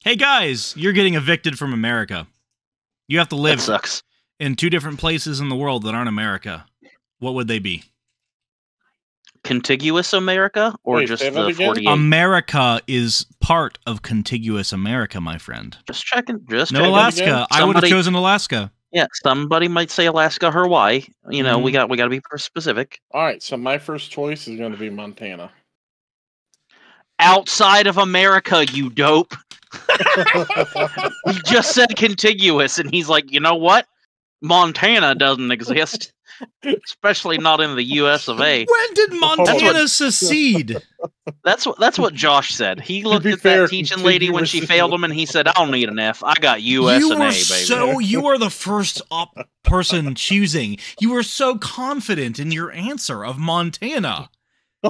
Hey guys, you're getting evicted from America. You have to That live sucks. in 2 different places in the world that aren't America. What would they be? Contiguous America or Wait, just say that the again? 48? America is part of contiguous America, my friend. Just checking. Just No checking. Alaska. again? I would have Somebody- chosen Alaska. Yeah, somebody might say Alaska, Hawaii. You know, we Mhm. got to be specific. All right, so my first choice is going to be Montana. Outside of America, you dope. We just said contiguous, and he's like, you know what? Montana doesn't exist, especially not in the U.S. of A. When did Montana secede? That's what Josh said. He looked be at fair, that teaching lady when she failed him, and he said, "I don't need an F. I got U.S. You and were A, baby." you were the first person choosing. You were so confident in your answer of Montana.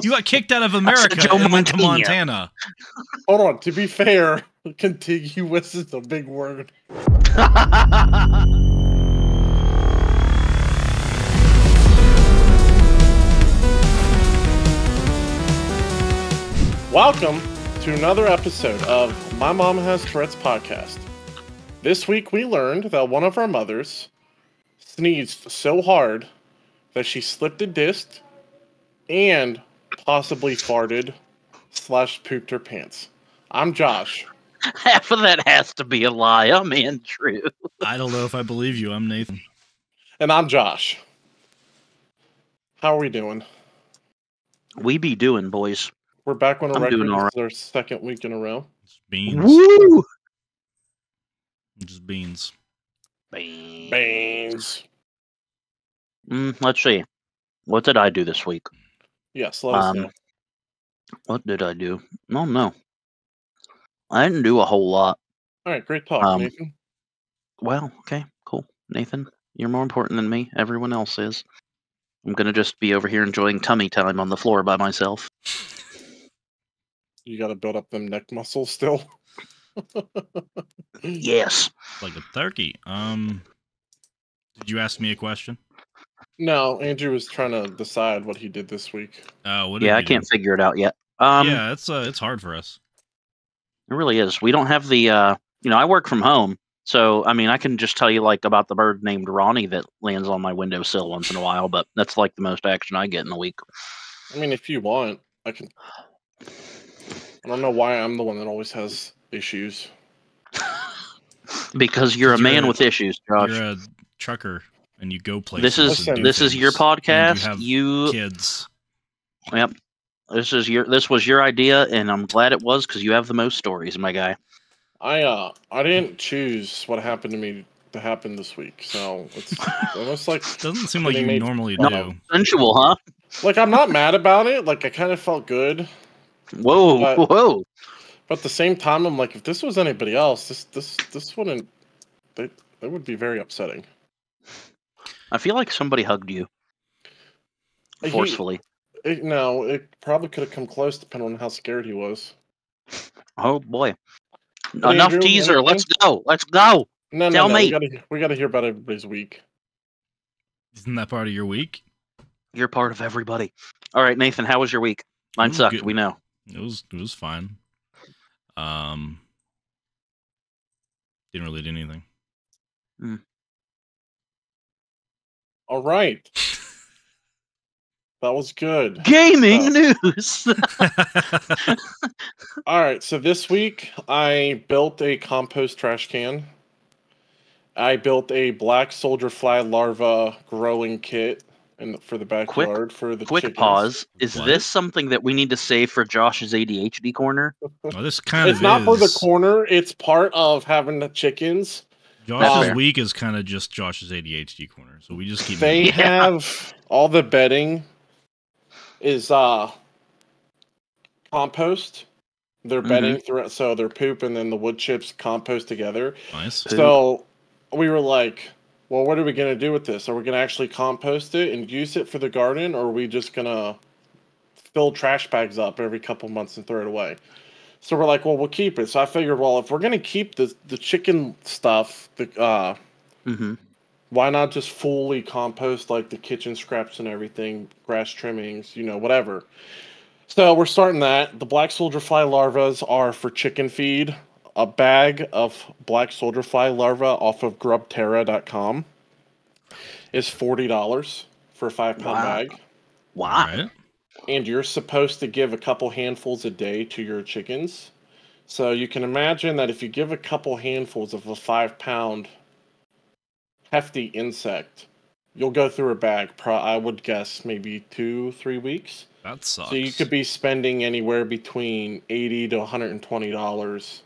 You got kicked out of America Joe and went to Montana. Montana. Hold on, to be fair, contiguous is a big word. Welcome to another episode of My Mom Has Tourette's podcast. This week we learned that one of our mothers sneezed so hard that she slipped a disc and possibly farted / pooped her pants. I'm Josh. Half of that has to be a lie. I'm in true. I don't know if I believe you. I'm Nathan. And I'm Josh. How are we doing? We be doing, boys. We're back on a I'm record. doing all This is our second week in a row. It's beans. Woo! Just beans. Beans. Let's see. What did I do this week? Yes, let us know. What did I do? Oh, no. I didn't do a whole lot. All right, great talk, Nathan. Well, okay, cool. Nathan, you're more important than me. Everyone else is. I'm going to just be over here enjoying tummy time on the floor by myself. You got to build up them neck muscles still. Yes. Like a turkey. Did you ask me a question? No, Andrew was trying to decide what he did this week. What did Yeah, I you do? can't figure it out yet. Yeah, it's hard for us. It really is. We don't have the, I work from home. So, I mean, I can just tell you, like, about the bird named Ronny that lands on my windowsill once in a while, but that's, like, the most action I get in a week. I mean, if you want, I can. I don't know why I'm the one that always has issues. Because you're a man with issues, Josh. You're a trucker and you go places. This is your podcast. And you have kids. Yep. This was your idea, and I'm glad it was because you have the most stories, my guy. I didn't choose what happened to me to happen this week, so it's almost like Doesn't seem like you made- normally No. do. Sensual, huh? like I'm not mad about it. Like I kind of felt good, Whoa, But- whoa. but at the same time, I'm like, if this was anybody else, this wouldn't. That would be very upsetting. I feel like somebody hugged you forcefully. No, it probably could have come close, depending on how scared he was. Oh boy. Hey, Enough Andrew, teaser. anything? Let's go. Let's go. No, Tell me. We gotta hear about everybody's week. Isn't that part of your week? You're part of everybody. All right, Nathan, how was your week? Mine was sucked. good. We know. It was fine. Didn't really do anything. All right, that was good. Gaming news. All right, so this week I built a compost trash can. I built a black soldier fly larva growing kit for the backyard for the Quick chickens. pause. Is What? this something that we need to save for Josh's ADHD corner? Well, this kind It's of not is. for the corner. It's part of having the chickens. Josh's fair. week is kind of just Josh's ADHD corner, so we just keep. They moving. have all the bedding is compost. They're bedding through, so their poop and then the wood chips compost together. Nice. Poop. So we were like, well, what are we going to do with this? Are we going to actually compost it and use it for the garden, or are we just going to fill trash bags up every couple months and throw it away? So we're like, well, we'll keep it. So I figured, well, if we're going to keep the chicken stuff, why not just fully compost like the kitchen scraps and everything, grass trimmings, whatever. So we're starting that. The black soldier fly larvas are for chicken feed. a bag of black soldier fly larva off of grubterra.com is $40 for a 5-pound bag. Wow. Right. And you're supposed to give a couple handfuls a day to your chickens. So you can imagine that if you give a couple handfuls of a 5-pound hefty insect, you'll go through a bag, I would guess, maybe 2-3 weeks. That sucks. So you could be spending anywhere between $80 to $120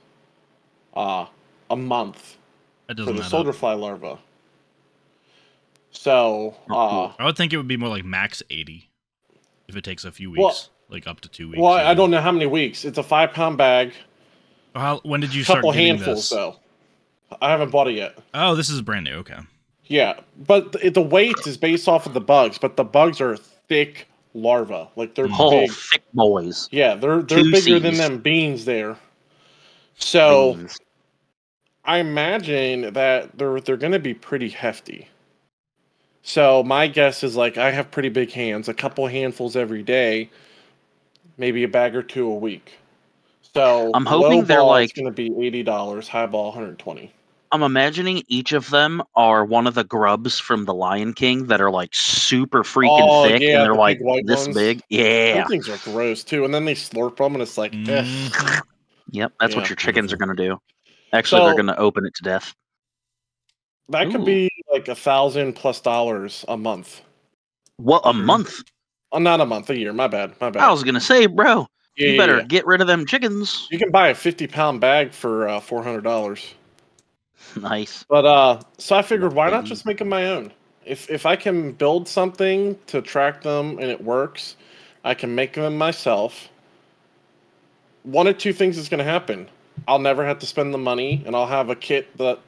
a month for the soldier fly larva. So I would think it would be more like max 80 if it takes a few weeks, like up to 2 weeks. Well, I don't know how many weeks. It's a 5-pound bag. When did you start getting handfuls, this? Though. I haven't bought it yet. Oh, this is brand new. Okay. Yeah, but the weight is based off of the bugs, but the bugs are thick larvae. Like they're big. Thick boys. Yeah, they're bigger than them beans there. So I imagine that they're going to be pretty hefty. So my guess is like I have pretty big hands, a couple handfuls every day, maybe a bag or two a week. So I'm hoping they're like it's going to be $80, high ball $120. I'm imagining each of them are one of the grubs from the Lion King that are like super freaking thick, and they're like this big. Yeah, those things are gross too. And then they slurp them, and it's like, yep, that's what your chickens are going to do. Actually, they're going to open it to death. That could be like $1,000+ a month. What, a month? Not a month, a year. My bad. I was going to say, bro, you better get rid of them chickens. You can buy a 50-pound bag for $400. Nice. But so I figured, why not just make them my own? If I can build something to track them and it works, I can make them myself. One of two things is going to happen. I'll never have to spend the money, and I'll have a kit that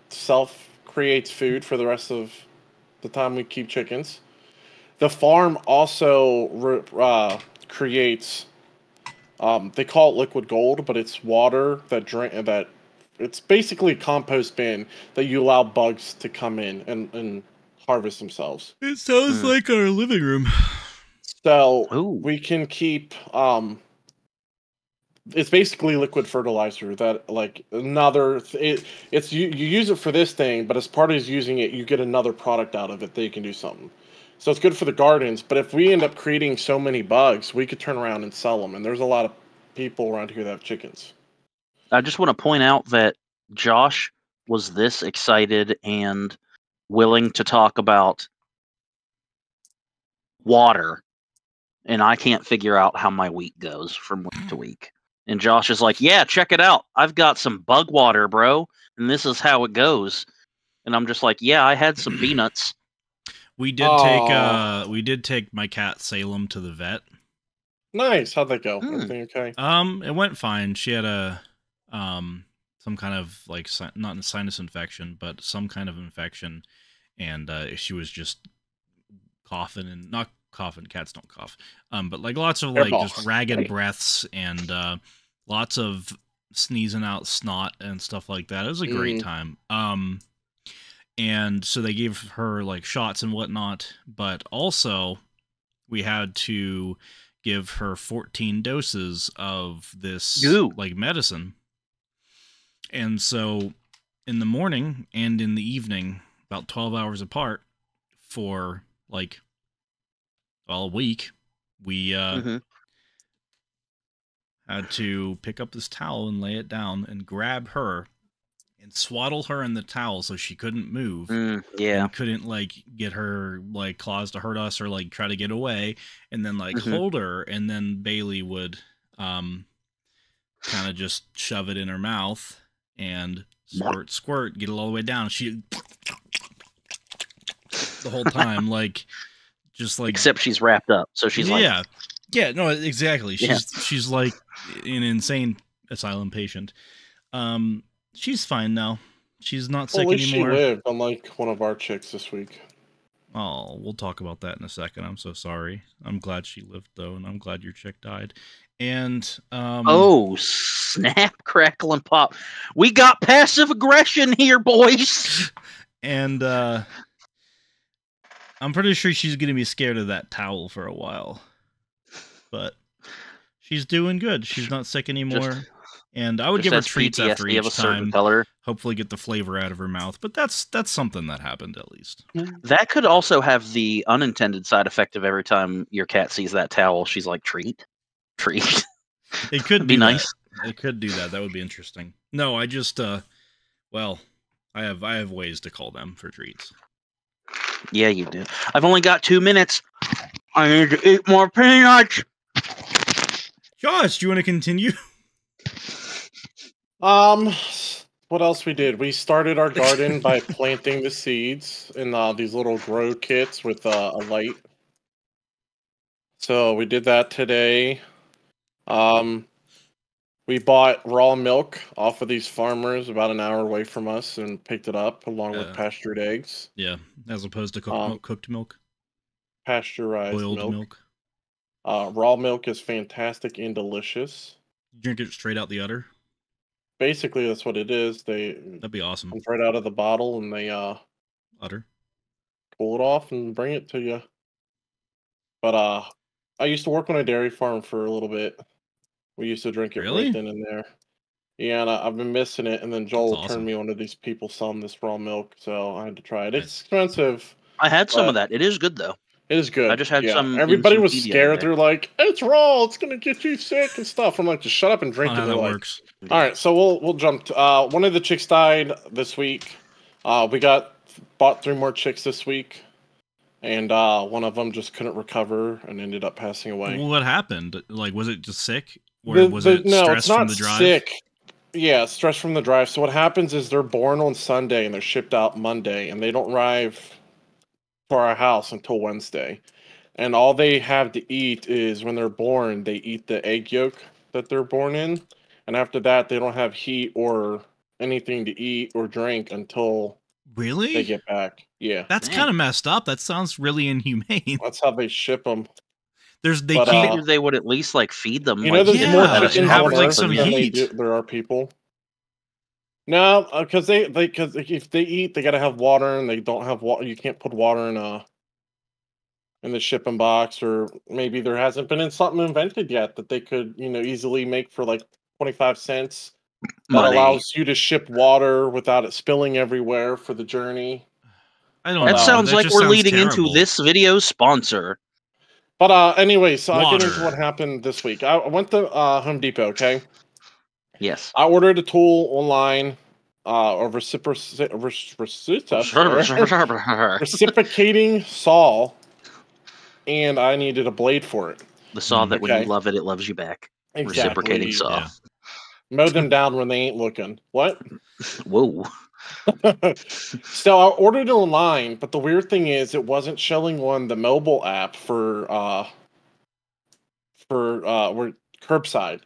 creates food for the rest of the time we keep chickens. The farm also creates, they call it liquid gold, but it's water that it's basically a compost bin that you allow bugs to come in and harvest themselves. It sounds like our living room. So we can keep it's basically liquid fertilizer that like it's you use it for this thing, but as part of using it, you get another product out of it that you can do something. So it's good for the gardens, but if we end up creating so many bugs, we could turn around and sell them. And there's a lot of people around here that have chickens. I just want to point out that Josh was this excited and willing to talk about water, and I can't figure out how my week goes from week to week. And Josh is like, yeah, check it out. I've got some bug water, bro, and this is how it goes. And I'm just like, yeah, I had some peanuts. We did take my cat Salem to the vet. Nice. How'd that go? Everything okay? It went fine. She had a some kind of like not a sinus infection, but some kind of infection, and she was just coughing and not coughing. Cats don't cough. But like lots of like just ragged breaths and lots of sneezing out snot and stuff like that. It was a great time. And so they gave her like shots and whatnot, but also we had to give her 14 doses of this like medicine. And so in the morning and in the evening, about 12 hours apart for like a week, we had to pick up this towel and lay it down and grab her and swaddle her in the towel so she couldn't move. And couldn't like get her like claws to hurt us or like try to get away, and then like hold her, and then Bailey would kind of just shove it in her mouth and squirt, get it all the way down. She the whole time like just like, except she's wrapped up, so she's like no, exactly. She's like an insane asylum patient. She's fine now. She's not sick anymore. She lived, unlike one of our chicks this week. Oh, we'll talk about that in a second. I'm so sorry. I'm glad she lived, though, and I'm glad your chick died. And, oh, snap, crackle, and pop. We got passive aggression here, boys! And, I'm pretty sure she's going to be scared of that towel for a while. But she's doing good. She's not sick anymore. And I would Just give her has treats after PTSD of a each certain time. color. Hopefully get the flavor out of her mouth. But that's something that happened at least. That could also have the unintended side effect of every time your cat sees that towel, she's like, treat. It could be nice. It could do that. That would be interesting. No, I just well, I have ways to call them for treats. Yeah, you do. I've only got 2 minutes. I need to eat more peanuts. Josh, do you want to continue? What else we did? We started our garden by planting the seeds in these little grow kits with a light. So we did that today. We bought raw milk off of these farmers about an hour away from us and picked it up along with pastured eggs. Yeah, as opposed to cooked milk. Pasteurized boiled milk. Raw milk is fantastic and delicious. You drink it straight out the udder? Basically, that's what it is. That'd be awesome. Comes right out of the bottle, and they udder, pull it off and bring it to you. But I used to work on a dairy farm for a little bit. We used to drink it right then and there. Yeah, and I've been missing it. And then Joel turned me on to these people selling this raw milk, so I had to try it. It's expensive. I had some of that. It is good though. It is good. I just had some. Everybody was scared. They're like, "It's raw. It's gonna get you sick and stuff." I'm like, "Just shut up and drink it." How that works. All right, so we'll jump. One of the chicks died this week. We bought 3 more chicks this week, and one of them just couldn't recover and ended up passing away. Well, what happened? Like, was it just sick, or was it stress from the drive? Sick. Yeah, stress from the drive. So what happens is they're born on Sunday and they're shipped out Monday, and they don't arrive for our house until Wednesday. And all they have to eat is when they're born, they eat the egg yolk that they're born in. And after that, they don't have heat or anything to eat or drink until they get back. Yeah. That's kind of messed up. That sounds really inhumane. That's how they ship them. They would at least like feed them. You know, there's more chickens have like some heat. There are people. No, because if they eat, they gotta have water, and they don't have water. You can't put water in the shipping box, or maybe there hasn't been something invented yet that they could, easily make for like 25 cents. That allows you to ship water without it spilling everywhere for the journey. I don't know. That sounds like we're leading into this video's sponsor. But anyway, so I get into what happened this week. I went to Home Depot, okay? Yes. I ordered a tool online, a reciprocating saw, and I needed a blade for it. The saw that when you love it, it loves you back. Exactly. Reciprocating saw. Yeah. Mow them down when they ain't looking. What? Whoa. So I ordered it online, but the weird thing is it wasn't showing on the mobile app for curbside.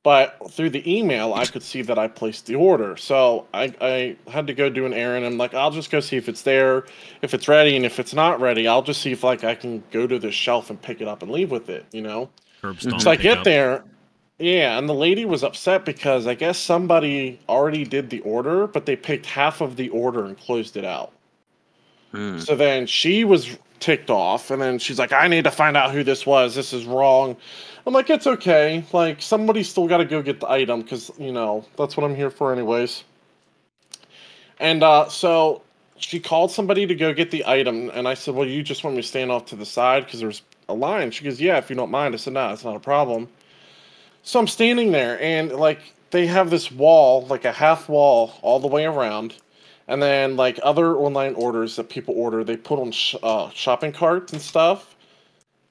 But through the email, I could see that I placed the order. So I had to go do an errand. I'm like, I'll just go see if it's there, if it's ready, and if it's not ready, I'll just see if I can go to the shelf and pick it up and leave with it, So I get there, and the lady was upset because I guess somebody already did the order, but they picked half of the order and closed it out. So then she was ticked off, and then she's like, I need to find out who this was. This is wrong. I'm like, it's okay. Like, somebody's still got to go get the item because, that's what I'm here for anyways. And so she called somebody to go get the item, and I said, well, you just want me to stand off to the side because there's a line? She goes, yeah, if you don't mind. I said, no, it's not a problem. So I'm standing there, and, they have this wall, like a half wall all the way around. And then, other online orders that people order, they put on shopping carts and stuff.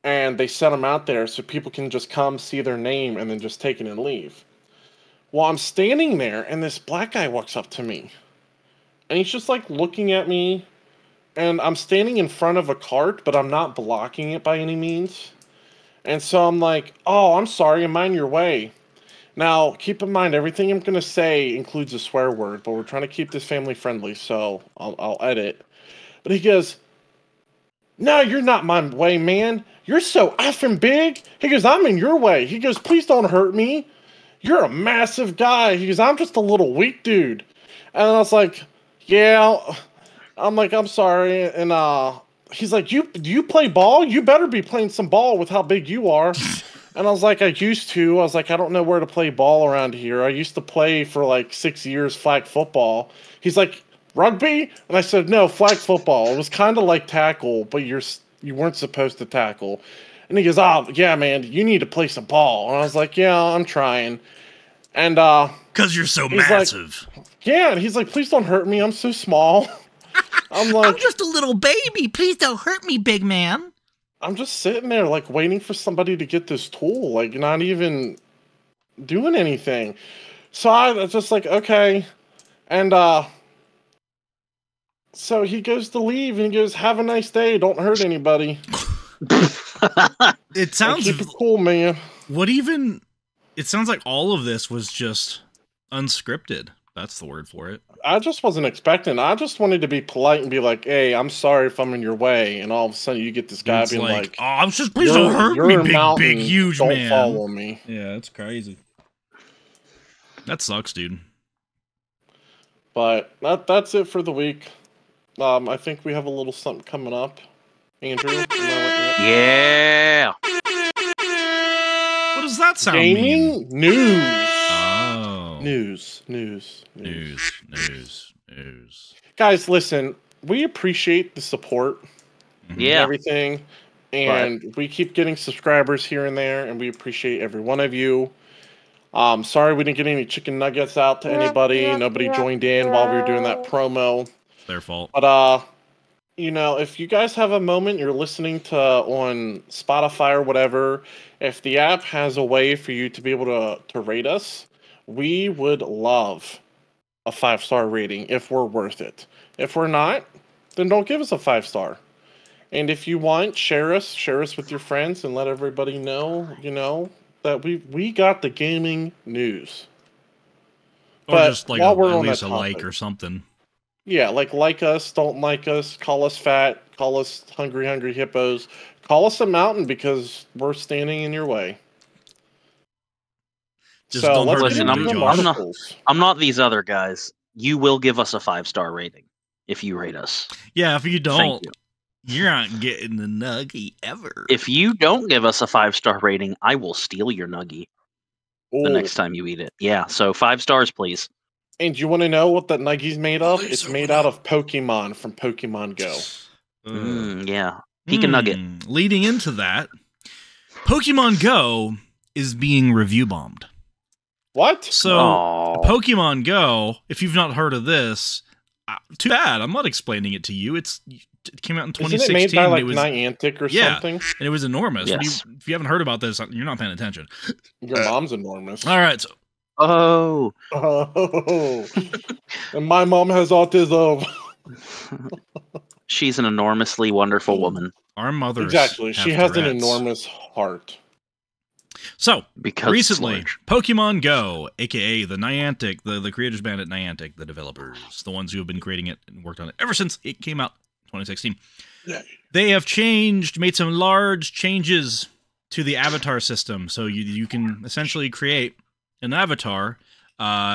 And they set them out there so people can just come see their name and then just take it and leave. Well, I'm standing there, and this black guy walks up to me. And he's just, looking at me. And I'm standing in front of a cart, but I'm not blocking it by any means. And so I'm like, oh, I'm sorry, I'm on your way. Now, keep in mind, everything I'm going to say includes a swear word, but we're trying to keep this family friendly, so I'll edit. But he goes, no, you're not my way, man. You're so effing big. He goes, I'm in your way. He goes, please don't hurt me. You're a massive guy. He goes, I'm just a little weak dude. And I was like, yeah. I'm like, I'm sorry. And he's like, do you play ball? You better be playing some ball with how big you are. And I was like, I used to. I was like, I don't know where to play ball around here. I used to play for like 6 years flag football. He's like, rugby? And I said, no, flag football. It was kind of like tackle, but you weren't supposed to tackle. And he goes, oh, yeah, man, you need to play some ball. And I was like, yeah, I'm trying. And, because you're so massive. Like, yeah, and he's like, please don't hurt me. I'm so small. I'm like, I'm just a little baby. Please don't hurt me, big man. I'm just sitting there, like, waiting for somebody to get this tool, like, not even doing anything. So I was just like, okay. And, so he goes to leave, and he goes, have a nice day. Don't hurt anybody. It sounds... Keep it cool, man. It sounds like all of this was just unscripted. That's the word for it. I just wasn't expecting. I just wanted to be polite and be like, hey, I'm sorry if I'm in your way. And all of a sudden you get this guy being like, oh, I'm just, please don't hurt me, big, huge don't man. Don't follow me. Yeah, it's crazy. That sucks, dude. But that's it for the week. I think we have a little something coming up. Andrew? Yeah. What does that sound Gaming news. Oh. News. Guys, listen, we appreciate the support. Yeah. Everything. And we keep getting subscribers here and there, and we appreciate every one of you. Sorry we didn't get any chicken nuggets out to anybody. Nobody joined in while we were doing that promo. It's their fault. But, you know, if you guys have a moment, you're listening to on Spotify or whatever, if the app has a way for you to be able to rate us, we would love a 5-star rating if we're worth it. If we're not, then don't give us a 5-star. And if you want, share us with your friends and let everybody know, you know, that we got the gaming news. Or but just like at least a like or something. Yeah, like us, don't like us, call us fat, call us hungry hippos, call us a mountain because we're standing in your way. Just so don't listen, I'm not these other guys. You will give us a 5-star rating if you rate us. Yeah, if you don't, you're not getting the nuggie ever. If you don't give us a 5-star rating, I will steal your nuggie the next time you eat it. Yeah, so 5 stars, please. And you want to know what that nuggie's made of? It's made out of Pokemon from Pokemon Go. Yeah. Peek a nugget. Leading into that, Pokemon Go is being review bombed. What? So, Pokemon Go, if you've not heard of this, too bad. I'm not explaining it to you. It came out in 2016. Isn't it made by like Niantic or something? And it was enormous. Yes. If you haven't heard about this, you're not paying attention. Your mom's enormous. All right. So, and my mom has autism. She's an enormously wonderful woman. Our mothers exactly. She has Tourette's. An enormous heart. So, recently, Pokemon Go, aka the Niantic, the creators band at Niantic, the developers, the ones who have been creating it and worked on it ever since it came out in 2016. They have made some large changes to the avatar system. So you can essentially create an avatar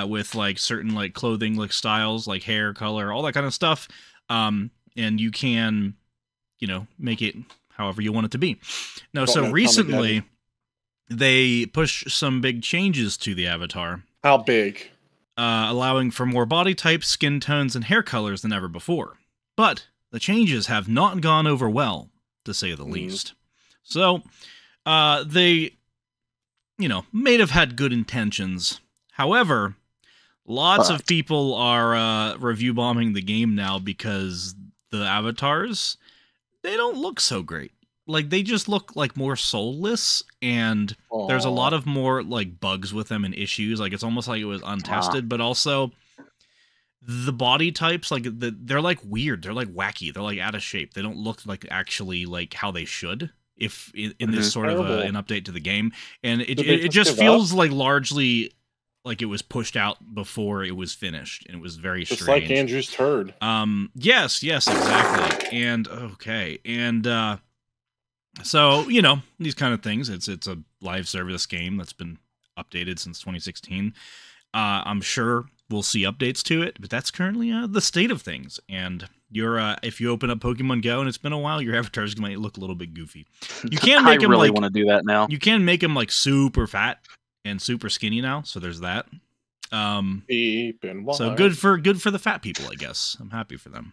with like certain like clothing like styles, like hair color, all that kind of stuff. And you can, you know, make it however you want it to be. Now, so recently they pushed some big changes to the avatar. How big? Allowing for more body types, skin tones, and hair colors than ever before. But the changes have not gone over well, to say the least. So, they, you know, may have had good intentions. However, lots of people are review bombing the game now because the avatars, they don't look so great. Like, they just look like more soulless, and there's a lot of more like bugs with them and issues. Like, it's almost like it was untested, but also the body types, like they're like weird, they're like wacky, they're like out of shape. They don't look like actually like how they should if in this sort of an update to the game, and it just feels like largely like it was pushed out before it was finished, and it was very strange. Just like Andrew's turd. Yes, exactly. And so, you know, these kind of things. It's a live service game that's been updated since 2016. I'm sure we'll see updates to it, but that's currently the state of things. And if you open up Pokemon Go and it's been a while, your avatars might look a little bit goofy. You can make him really want to do that now. You can make him like super fat and super skinny now, so there's that. So good for the fat people, I guess. I'm happy for them.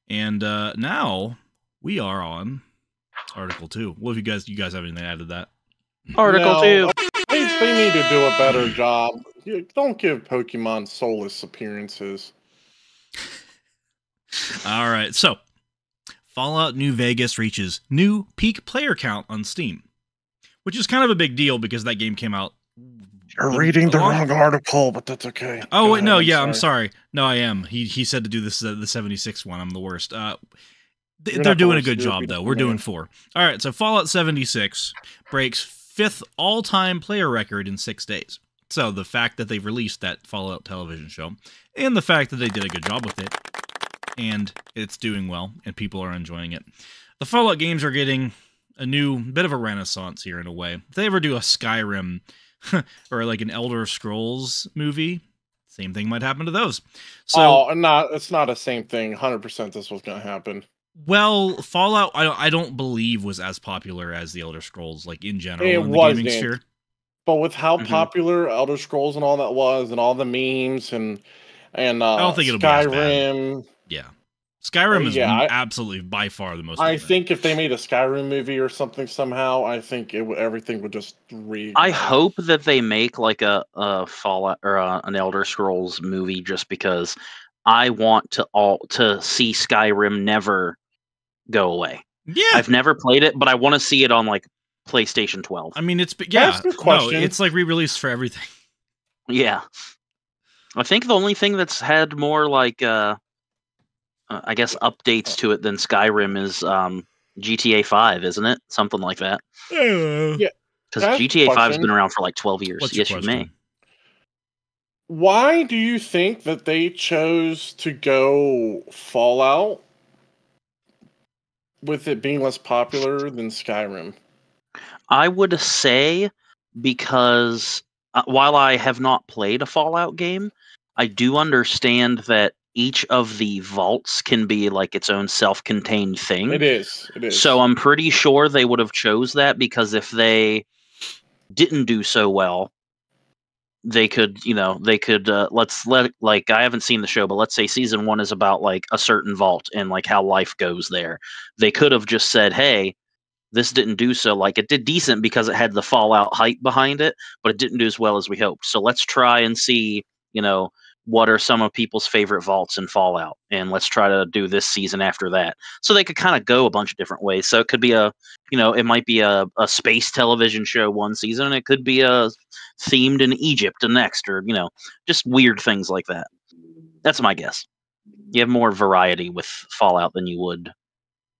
And now we are on Article 2. What have you guys have anything to add to that? Article 2. They need to do a better job. Don't give Pokemon soulless appearances. All right, so Fallout New Vegas reaches new peak player count on Steam, which is kind of a big deal because that game came out. You're reading the wrong article, but that's okay. Oh, wait, no, yeah, I'm sorry. No, I am. He said to do this the 76 one. I'm the worst. They're doing a good job, though. We're doing 4. All right, so Fallout 76 breaks 5th all-time player record in 6 days. So the fact that they've released that Fallout television show, and the fact that they did a good job with it, and it's doing well, and people are enjoying it. The Fallout games are getting a new bit of a renaissance here in a way. If they ever do a Skyrim or like an Elder Scrolls movie, same thing might happen to those. So, it's not the same thing. 100% this was going to happen. Well, Fallout, I don't believe was as popular as the Elder Scrolls, like in general, in the gaming sphere. But with how popular Elder Scrolls and all that was, and all the memes and I don't think it'll Skyrim. Be as bad. Yeah, Skyrim is absolutely by far the most. I think if they made a Skyrim movie or something somehow, I think everything would just I hope that they make like a Fallout or an Elder Scrolls movie, just because I want to see Skyrim never go away. Yeah, I've never played it, but I want to see it on like PlayStation 12. I mean, it's it's like re-released for everything. Yeah, I think the only thing that's had more like I guess updates to it than Skyrim is GTA 5, isn't it? Something like that. Yeah, because GTA 5's been around for like 12 years. Yes, you may. Why do you think that they chose to go Fallout with it being less popular than Skyrim? I would say because while I have not played a Fallout game, I do understand that each of the vaults can be like its own self-contained thing. It is. So I'm pretty sure they would have chose that, because if they didn't do so well, they could, I haven't seen the show, but let's say season 1 is about like a certain vault and like how life goes there. They could have just said, hey, this didn't do so. Like, it did decent because it had the Fallout hype behind it, but it didn't do as well as we hoped. So let's try and see, what are some of people's favorite vaults in Fallout, and let's try to do this season after that. So they could kind of go a bunch of different ways. So it could be it might be a space television show one season, and it could be themed in Egypt the next, or, just weird things like that. That's my guess. You have more variety with Fallout than you would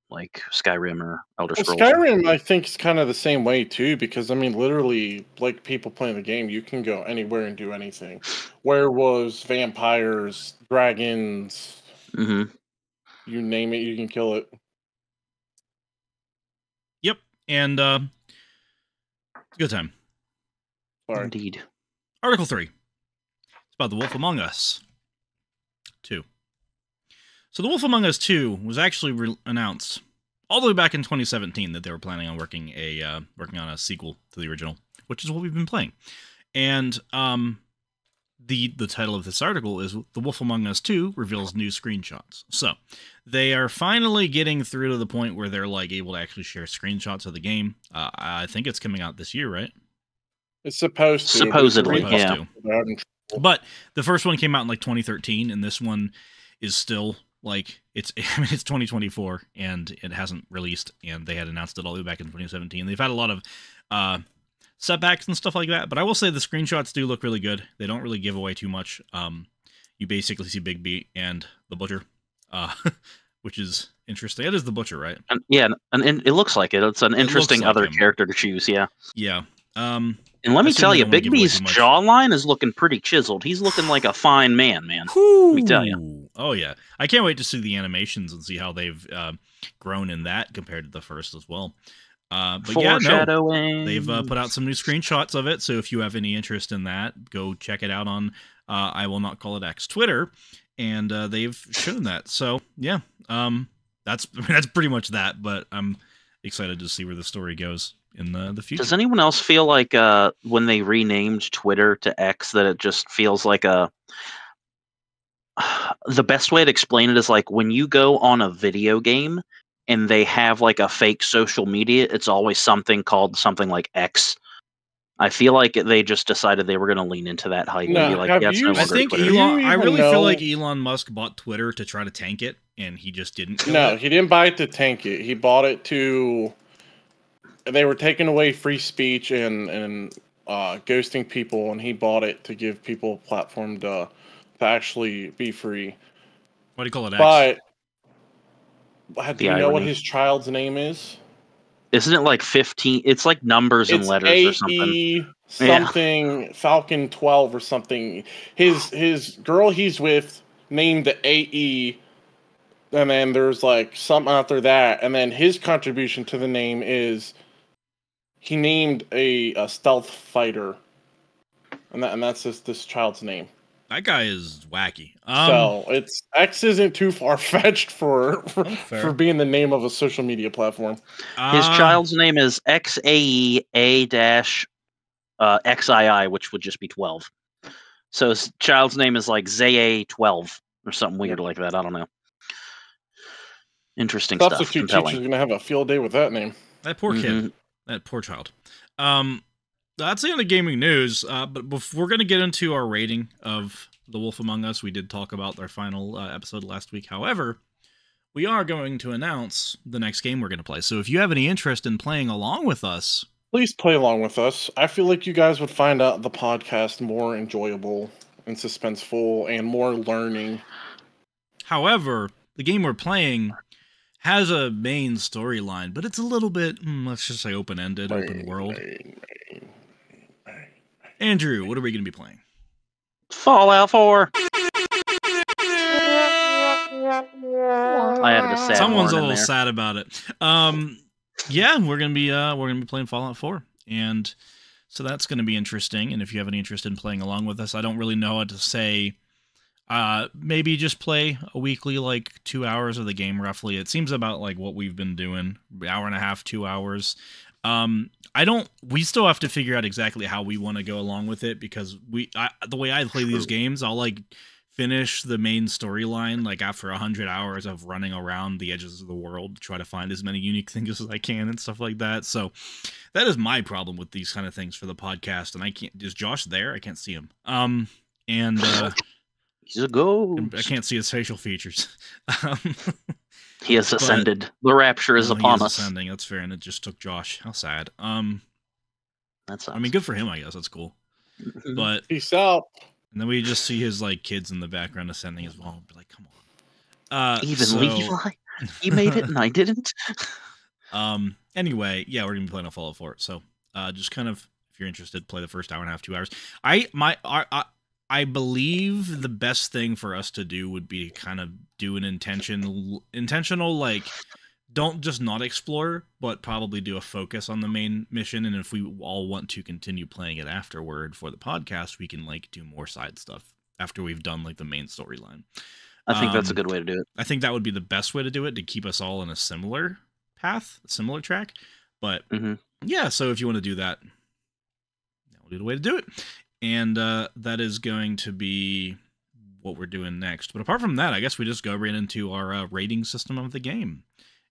like Skyrim or Elder Scrolls. Skyrim, I think, is kind of the same way too, because I mean, literally, like, people playing the game, you can go anywhere and do anything. Werewolves, vampires, dragons, you name it, you can kill it. Yep, and it's a good time. Sorry. Indeed. Article 3. It's about The Wolf Among Us 2. So The Wolf Among Us 2 was actually announced all the way back in 2017 that they were planning on working on a sequel to the original, which is what we've been playing. And the title of this article is The Wolf Among Us 2 reveals new screenshots. So they are finally getting through to the point where they're like able to actually share screenshots of the game. I think it's coming out this year, right? It's supposed to. Supposedly, yeah. But the first one came out in like 2013, and this one is still like it's 2024 and it hasn't released, and they had announced it all the way back in 2017. They've had a lot of setbacks and stuff like that, but I will say the screenshots do look really good. They don't really give away too much. You basically see Bigby and the Butcher, which is interesting. It is the Butcher, right? And it looks like it. It's an interesting other character to choose. Yeah. And let me tell you, Bigby's jawline is looking pretty chiseled. He's looking like a fine man. Let me tell you. Oh, yeah. I can't wait to see the animations and see how they've grown in that compared to the first as well. But yeah, no, they've Foreshadowing. put out some new screenshots of it. So if you have any interest in that, go check it out on I will not call it X Twitter, and they've shown that. So yeah, that's pretty much that. But I'm excited to see where the story goes in the future. Does anyone else feel like when they renamed Twitter to X that it just feels like a the best way to explain it is like when you go on a video game and they have like a fake social media, it's always something called something like X. I feel like they just decided they were going to lean into that hype and be like, yeah, it's no longer I think Twitter. I really feel like Elon Musk bought Twitter to try to tank it, and he just didn't. No, he didn't buy it to tank it. He bought it to. They were taking away free speech and ghosting people, and he bought it to give people a platform to actually be free. What do you call it? But do you know what his child's name is? Isn't it like 15? It's like numbers and letters or something. Something Falcon 12 or something. His girl he's with named the AE, and then there's like something after that, and then his contribution to the name is he named a stealth fighter, and that's just this child's name. That guy is wacky. So it's X isn't too far fetched for being the name of a social media platform. His child's name is XAE-XII, which would just be 12. So his child's name is like ZA12 or something weird like that. I don't know. Interesting stuff. Substitute teacher's gonna have a field day with that name. That poor kid. That poor child. That's the end of gaming news, but before we're going to get into our rating of The Wolf Among Us, we did talk about our final episode last week. However, we are going to announce the next game we're going to play. So if you have any interest in playing along with us... Please play along with us. I feel like you guys would find out the podcast more enjoyable and suspenseful and more learning. However, the game we're playing has a main storyline, but it's a little bit, let's just say, open-ended, open world. Andrew, what are we going to be playing? Fallout 4. I added a sad Someone's a horn in little there. sad about it. Yeah, we're gonna be playing Fallout 4, and so that's gonna be interesting. And if you have any interest in playing along with us, I don't really know what to say. Maybe just play a weekly, like 2 hours of the game roughly. It seems about like what we've been doing, hour and a half, 2 hours. We still have to figure out exactly how we want to go along with it, because the way I play these games, I'll like finish the main storyline like after 100 hours of running around the edges of the world to try to find as many unique things as I can and stuff like that. So that is my problem with these kind of things for the podcast. And I can't, is Josh there? I can't see him. He's a ghost. I can't see his facial features. He has ascended. The rapture is upon us. Ascending. That's fair, and it just took Josh. How sad. That's. I mean, good for him. I guess that's cool. But peace out. And then we just see his like kids in the background ascending as well. Be like, come on. Even Levi, he made it, and I didn't. Anyway, yeah, we're gonna be playing a Fallout 4. So, just kind of, if you're interested, play the first hour and a half, 2 hours. I believe the best thing for us to do would be kind of do an intentional, like, don't just not explore, but probably do a focus on the main mission. And if we all want to continue playing it afterward for the podcast, we can, like, do more side stuff after we've done, like, the main storyline. I think that's a good way to do it. I think that would be the best way to do it, to keep us all in a similar path, a similar track. But, yeah, so if you want to do that, that would be the way to do it. And that is going to be what we're doing next. But apart from that, I guess we just go right into our rating system of the game.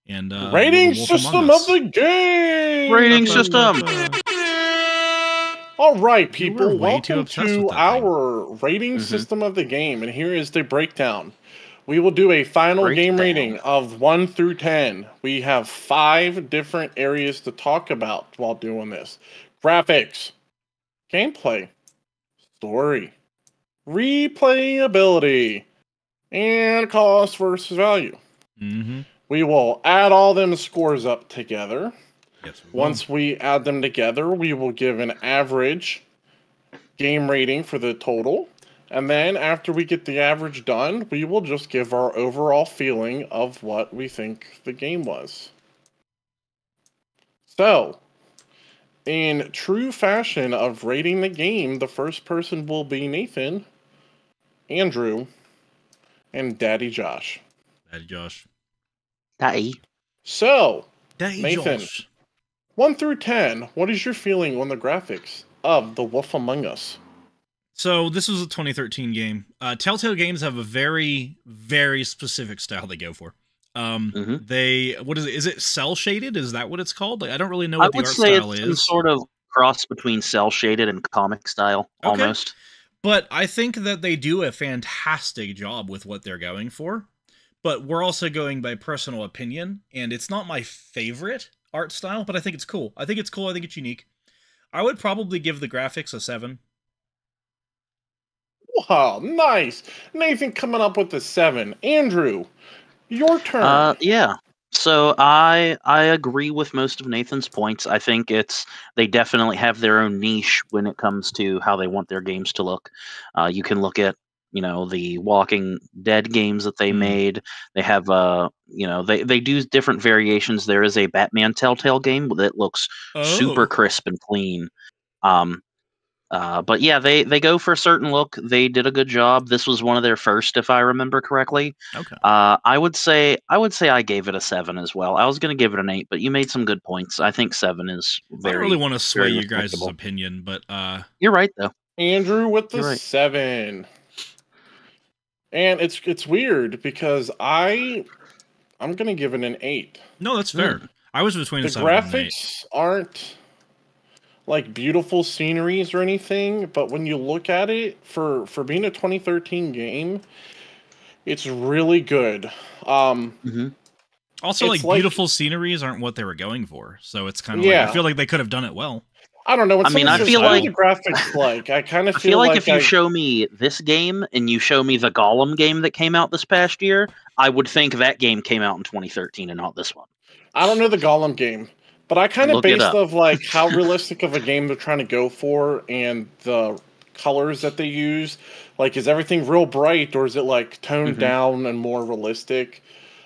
And rating system of the game. Rating system. All right, people. Welcome to our rating system of the game, and here is the breakdown. We will do a final game rating of 1 through 10. We have 5 different areas to talk about while doing this: graphics, gameplay, story, replayability, and cost versus value. We will add all them scores up together. Yes, once we add them together, we will give an average game rating for the total. And then after we get the average done, we will just give our overall feeling of what we think the game was. So, in true fashion of rating the game, the first person will be Nathan, Andrew, and Daddy Josh. Daddy Josh. Daddy. So, Daddy Nathan, Josh. 1 through 10, what is your feeling on the graphics of The Wolf Among Us? So this was a 2013 game. Telltale Games have a very, very specific style they go for. They, what is it? Is it cell shaded? Is that what it's called? Like, I don't really know what the art style is. Some sort of cross between cell shaded and comic style, almost. But I think that they do a fantastic job with what they're going for. But we're also going by personal opinion, and it's not my favorite art style, but I think it's cool. I think it's cool. I think it's unique. I would probably give the graphics a 7. Wow, nice. Nathan coming up with a 7. Andrew, your turn. Yeah. So I agree with most of Nathan's points. I think they definitely have their own niche when it comes to how they want their games to look. You can look at, the Walking Dead games that they made. They have they do different variations. There is a Batman Telltale game that looks super crisp and clean. But yeah, they go for a certain look. They did a good job. This was one of their first, if I remember correctly. Okay. I would say I gave it a 7 as well. I was going to give it an 8, but you made some good points. I think 7 is very. I don't really want to sway you guys' opinion, but you're right though. Andrew with the 7, and it's weird because I'm going to give it an 8. No, that's fair. I was between the 7 and 8. The graphics aren't like beautiful sceneries or anything, but when you look at it for being a 2013 game, it's really good. Also, like beautiful sceneries aren't what they were going for, so it's kind of like I feel like they could have done it well. I don't know. I feel like the graphics like I kind of feel like if you show me this game and you show me the Gollum game that came out this past year, I would think that game came out in 2013 and not this one. I don't know the Gollum game. But I kind of based of like how realistic of a game they're trying to go for and the colors that they use. Like, is everything real bright or is it like toned down and more realistic?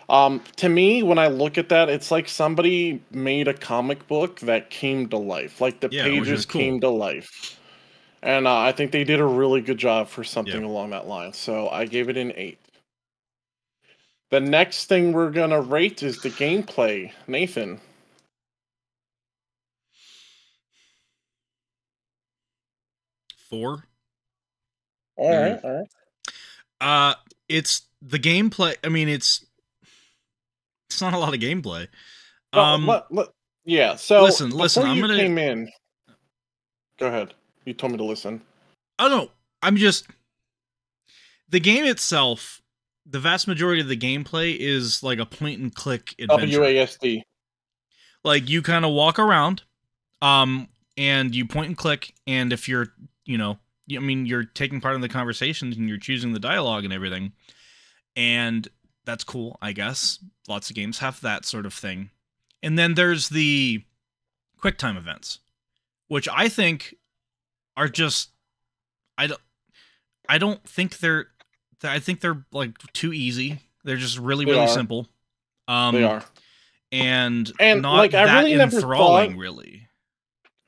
To me, when I look at that, it's like somebody made a comic book that came to life. Like the pages came to life. And I think they did a really good job for something along that line. So I gave it an 8. The next thing we're going to rate is the gameplay. Nathan. 4. All right. It's the gameplay. I mean, it's not a lot of gameplay. Yeah. So listen. I'm gonna came in. Go ahead. You told me to listen. Oh no, I'm just the game itself. The vast majority of the gameplay is like a point and click adventure. WASD. Like you kind of walk around, and you point and click, and if you're you're taking part in the conversations and you're choosing the dialogue and everything. And that's cool, I guess. Lots of games have that sort of thing. And then there's the QuickTime events, which I think are just I don't think I think they're like too easy. They're just really simple. They are. And not like, that I really enthralling, really.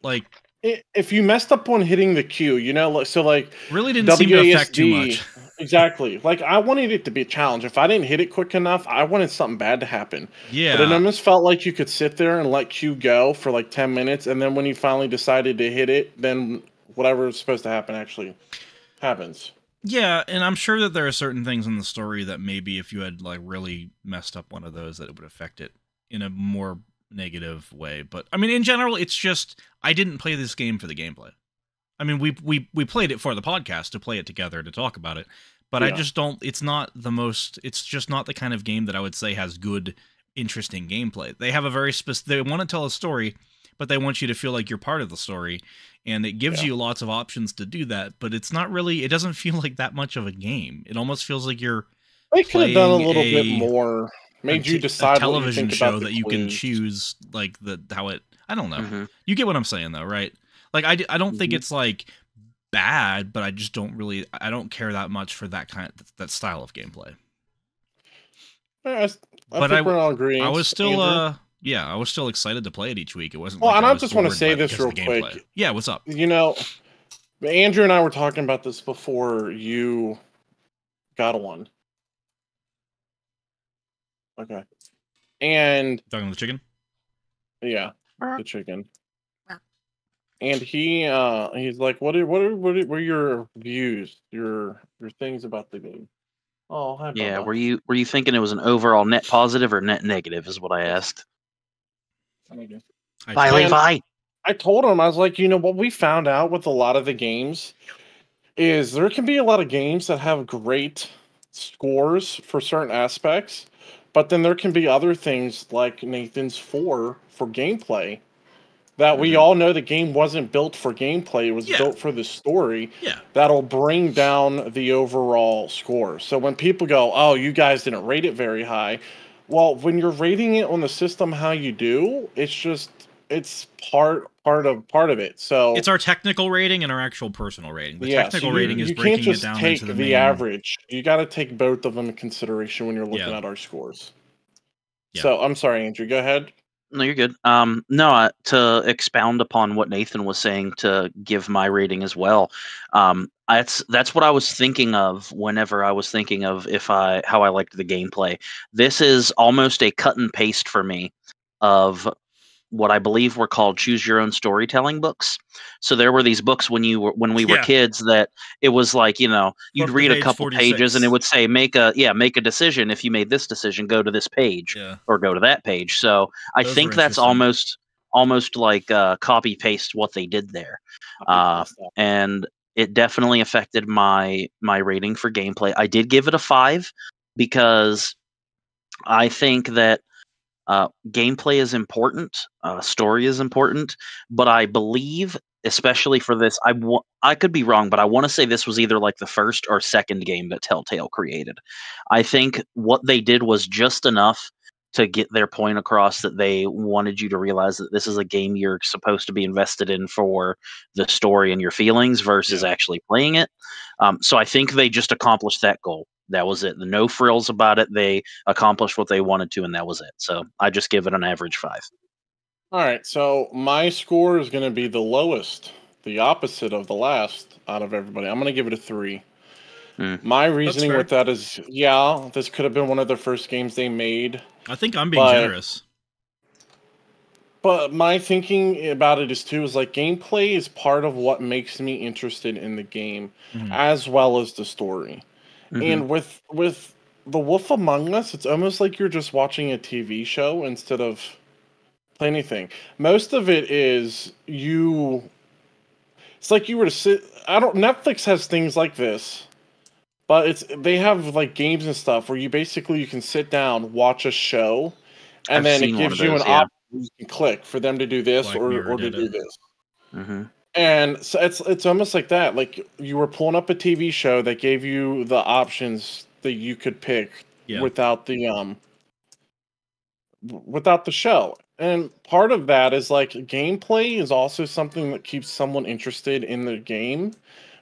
Like if you messed up on hitting the Q, so like really didn't seem to affect too much. Exactly. Like I wanted it to be a challenge. If I didn't hit it quick enough, I wanted something bad to happen. Yeah. But it almost felt like you could sit there and let Q go for like 10 minutes, and then when you finally decided to hit it, then whatever was supposed to happen actually happens. Yeah, and I'm sure that there are certain things in the story that maybe if you had like really messed up one of those, that it would affect it in a more negative way. But I mean, in general, it's just I didn't play this game for the gameplay. I mean, we played it for the podcast to play it together to talk about it, but I just don't. It's not the most. It's just not the kind of game that I would say has good, interesting gameplay. They have a very specific. They want to tell a story, but they want you to feel like you're part of the story, and it gives you lots of options to do that. But it's not really. It doesn't feel like that much of a game. It almost feels like you're. They could have done a little bit more. Made you decide a television what you think show about that you can choose, like how it. I don't know. You get what I'm saying, though, right? Like I don't think it's like bad, but I just don't really. I don't care that much for that that style of gameplay. I think we're all agreeing. I was still Yeah, I was still excited to play it each week. It wasn't. Well, like and I I just want to say this real quick. Yeah, what's up? You know, Andrew and I were talking about this before you got one. Okay. And talking to the chicken? Yeah, the chicken. And he's like, what are your views, your things about the game? Oh, hi, Yeah, Bubba. were you thinking it was an overall net positive or net negative? Is what I asked. Bye, Levi. I told him, I was like, what we found out with a lot of the games is there can be a lot of games that have great scores for certain aspects, but then there can be other things like Nathan's 4 for gameplay that we all know the game wasn't built for gameplay. It was built for the story. Yeah. That'll bring down the overall score. So when people go, oh, you guys didn't rate it very high. Well, when you're rating it on the system how you do, it's part of it. So it's our technical rating and our actual personal rating. The technical rating is breaking it down into the main... average. You got to take both of them in consideration when you're looking at our scores. Yeah. So I'm sorry, Andrew. Go ahead. No, you're good. No, to expound upon what Nathan was saying, to give my rating as well. That's what I was thinking of whenever I was thinking of how I liked the gameplay. This is almost a cut and paste for me of what I believe were called choose your own storytelling books. So there were these books when we were kids that it was like, you'd read a couple 46. pages and it would say, make a decision. If you made this decision, go to this page or go to that page. So I think that's almost like copy paste what they did there. And it definitely affected my rating for gameplay. I did give it a 5 because I think that gameplay is important, story is important, but I believe, especially for this, I could be wrong, but I want to say this was either like the first or second game that Telltale created. I think what they did was just enough to get their point across that they wanted you to realize that this is a game you're supposed to be invested in for the story and your feelings versus actually playing it. So I think they just accomplished that goal. That was it. No frills about it. They accomplished what they wanted to, and that was it. So I just give it an average 5. All right. So my score is going to be the lowest, the opposite of the last out of everybody. I'm going to give it a 3. My reasoning with that is, this could have been one of the first games they made. I think I'm being generous. But my thinking about it is like gameplay is part of what makes me interested in the game, as well as the story. And with The Wolf Among Us, it's almost like you're just watching a TV show instead of playing anything. Most of it is it's like you were to sit. Netflix has things like this, but they have like games and stuff where you can sit down, watch a show, and then it gives you an option you can click for them to do this or to do this. And so it's almost like that. Like you were pulling up a TV show that gave you the options that you could pick without the show. And part of that is like gameplay is also something that keeps someone interested in the game,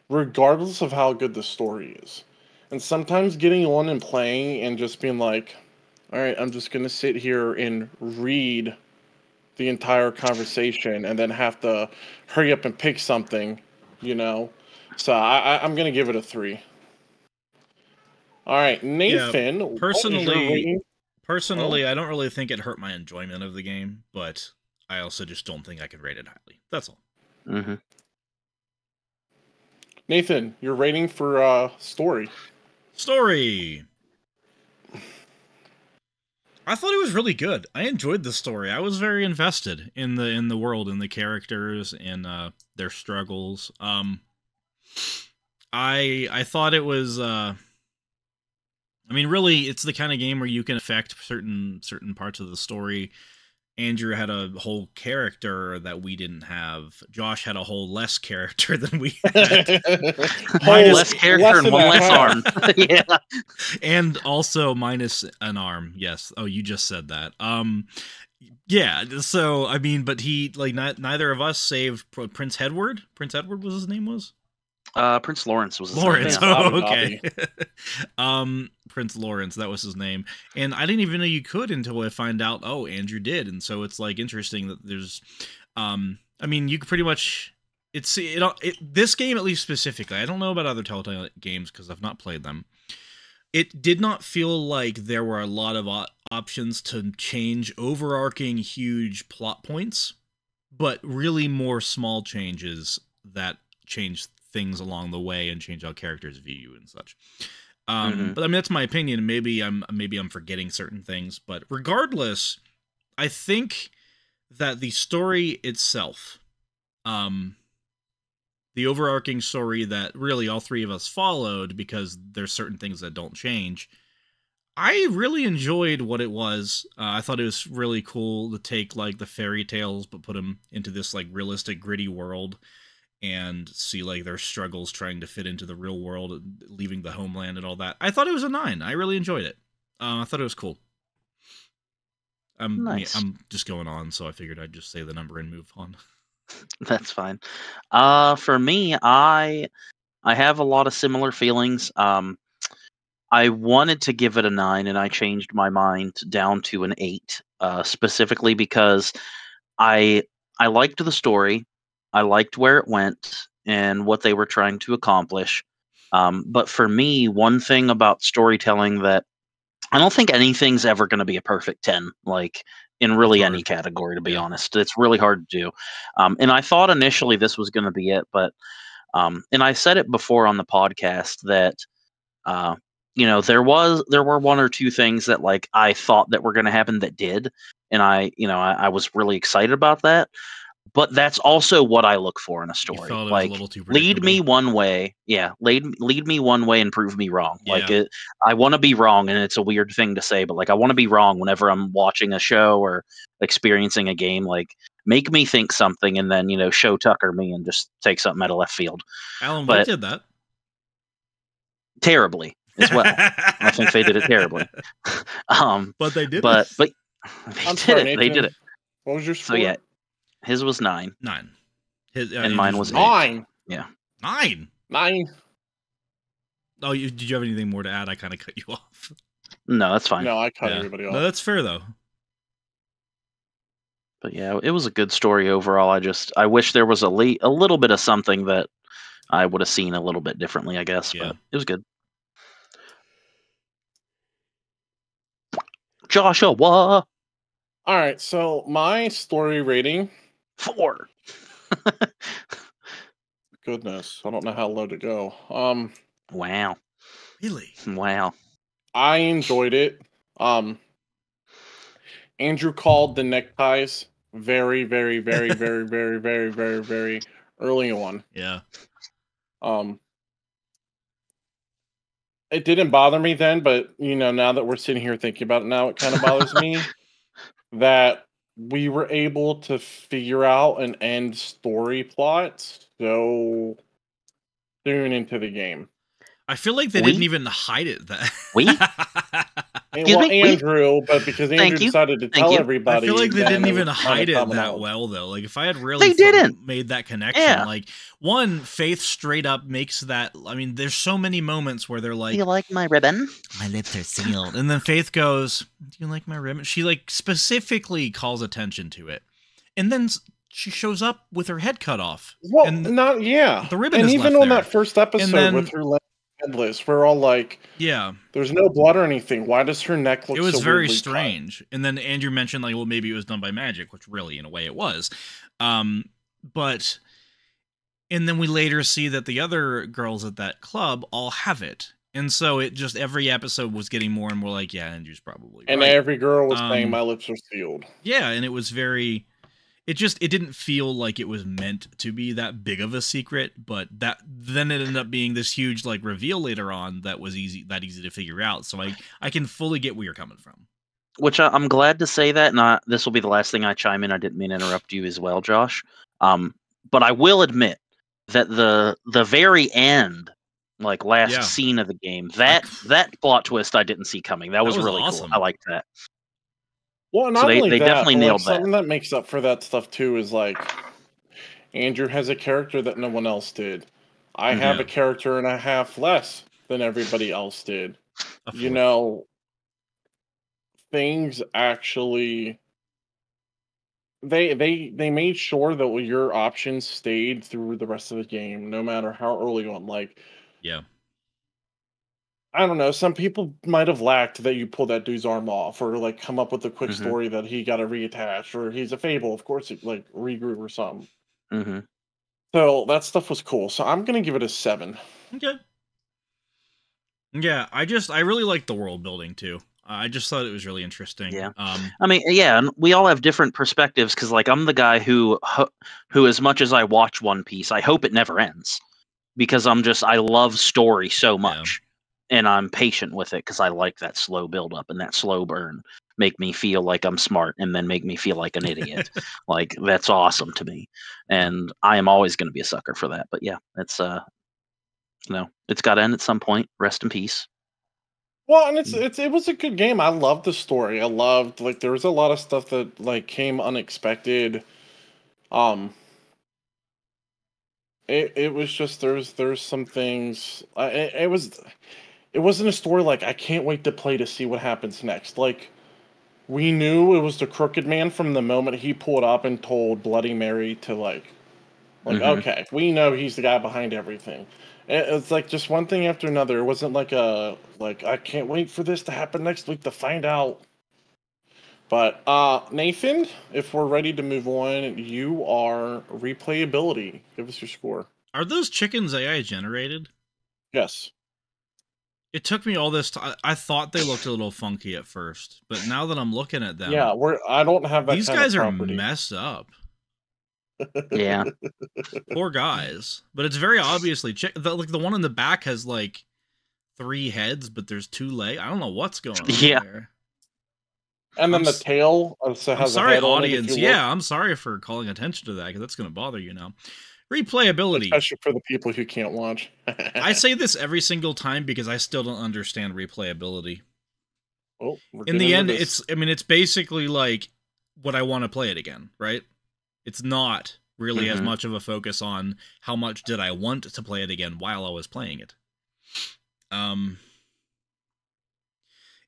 regardless of how good the story is. And sometimes getting on and playing and just being like, all right, I'm just going to sit here and read the entire conversation and then have to hurry up and pick something, So I'm going to give it a 3. All right, Nathan. Yeah, personally, I don't really think it hurt my enjoyment of the game, but I also just don't think I could rate it highly. That's all. Nathan, your rating for story. Story. I thought it was really good. I enjoyed the story. I was very invested in the world and the characters and their struggles. I thought it was really it's the kind of game where you can affect certain parts of the story. Andrew had a whole character that we didn't have. Josh had a whole less character than we had. Less character and one less arm. Yeah. And also minus an arm. Yes. Oh, you just said that. Yeah. So, but he, neither of us saved Prince Edward. Prince Edward was his name was? Prince Lawrence was his Lawrence. name. Oh, okay. Prince Lawrence, that was his name. And I didn't even know you could until I find out, oh, Andrew did. And so it's like interesting that there's I mean, you could pretty much this game, at least specifically, I don't know about other Telltale games because I've not played them. It did not feel like there were a lot of options to change overarching huge plot points, but really more small changes that change things along the way and change how characters view you and such. But I mean, that's my opinion. Maybe I'm forgetting certain things, but regardless, I think that the story itself, the overarching story that really all three of us followed, because there's certain things that don't change, I really enjoyed what it was. I thought it was really cool to take like the fairy tales but put them into this like realistic, gritty world and see like their struggles trying to fit into the real world, leaving the homeland and all that. I thought it was a 9. I really enjoyed it. I thought it was cool. Nice. I'm just going on, so I figured I'd just say the number and move on. That's fine. For me, I have a lot of similar feelings. I wanted to give it a 9, and I changed my mind down to an 8, specifically because I liked the story, I liked where it went, and what they were trying to accomplish. But for me, one thing about storytelling that I don't think anything's ever going to be a perfect 10, like in really any category, to be honest. It's really hard to do. And I thought initially this was going to be it, but and I said it before on the podcast that you know, there were 1 or 2 things that like I thought that were going to happen that did, and I was really excited about that. But that's also what I look for in a story. Like, lead me one way, lead me one way and prove me wrong. Yeah. Like, I want to be wrong, and it's a weird thing to say, but like, I want to be wrong whenever I'm watching a show or experiencing a game. Like, make me think something, and then show Tucker me and just take something out of left field. Alan Wake did that terribly as well. I think they did it terribly. But they did. But they did it. What was your score? So yeah. His was 9. 9. And mine was 9. 8. Yeah. 9. 9. Oh, did you have anything more to add? I kind of cut you off. No, that's fine. No, I cut everybody off. No, that's fair though. But yeah, it was a good story overall. I wish there was a little bit of something that I would have seen a little bit differently, I guess. Yeah. But it was good. Joshua. All right, so my story rating 4. Goodness, I don't know how low to go. Wow. Really? Wow. I enjoyed it. Andrew called the neckties very, very, very, very, very, very, very, very early on. Yeah. It didn't bother me then, but now that we're sitting here thinking about it now, it kind of bothers me that we were able to figure out an end story plot so soon into the game. I feel like they didn't even hide it. Andrew, but because Andrew decided to tell everybody. I feel like they didn't even hide it that well, though. Like, if I had really made that connection, like, Faith straight up makes that. I mean, there's so many moments where they're like, "Do you like my ribbon? My lips are sealed." And then Faith goes, "Do you like my ribbon?" She, like, specifically calls attention to it. And then she shows up with her head cut off. Well, and the ribbon is even on that first episode with her leg headless, we're all like, yeah, there's no blood or anything. Why does her neck look so It was very strange. Cut? And then Andrew mentioned, like, well, maybe it was done by magic, which really, in a way, it was. But, and then we later see that the other girls at that club all have it. And so it just, every episode was getting more and more like, yeah, Andrew's probably right. And every girl was saying, my lips are sealed. Yeah, and it was very... It didn't feel like it was meant to be that big of a secret, but then it ended up being this huge, like, reveal later on that was easy to figure out. So I can fully get where you're coming from. Which I'm glad to say that, and this will be the last thing I chime in. I didn't mean to interrupt you as well, Josh. But I will admit that the very end, like last scene of the game, that plot twist I didn't see coming. That was really awesome. Cool. I liked that. Well, not only they definitely nailed that. Something that makes up for that stuff too is like Andrew has a character that no one else did. I have a character and a half less than everybody else did. You know, things actually they made sure that your options stayed through the rest of the game, no matter how early on. Like, yeah, I don't know. Some people might have lacked that you pull that dude's arm off, or like come up with a quick story that he got to reattach, or he's a fable. Of course, it, like regrew or something. So that stuff was cool. So I'm gonna give it a 7. Okay. Yeah, I really like the world building too. I just thought it was really interesting. Yeah. I mean, yeah, and we all have different perspectives because, like, I'm the guy who, as much as I watch One Piece, I hope it never ends because I love story so much, and I'm patient with it because I like that slow build up and that slow burn. Make me feel like I'm smart and then make me feel like an idiot. Like, that's awesome to me, and I am always going to be a sucker for that. But yeah, it's it's got to end at some point. Rest in peace. Well, and it was a good game. I loved the story. I loved, like, there was a lot of stuff that like came unexpected. It was just there's some things. It wasn't a story like I can't wait to play to see what happens next. Like, we knew it was the Crooked Man from the moment he pulled up and told Bloody Mary to like okay, we know he's the guy behind everything. It's like just one thing after another. It wasn't like I can't wait for this to happen next week to find out. But Nathan, if we're ready to move on, you are replayability. Give us your score. Are those chickens AI generated? Yes. It took me all this time. I thought they looked a little funky at first, but now that I'm looking at them, yeah, I don't have that. These kind guys of are property. messed up. Yeah. Poor guys. But it's very obviously like the one in the back has like 3 heads, but there's 2 legs. I don't know what's going on there. And then the tail also has a head audience. On it, yeah, I'm sorry for calling attention to that because that's going to bother you now. Replayability. Especially for the people who can't watch. I say this every single time because I still don't understand replayability. Oh, in the end, it's basically like, would I want to play it again, right? It's not really as much of a focus on how much did I want to play it again while I was playing it.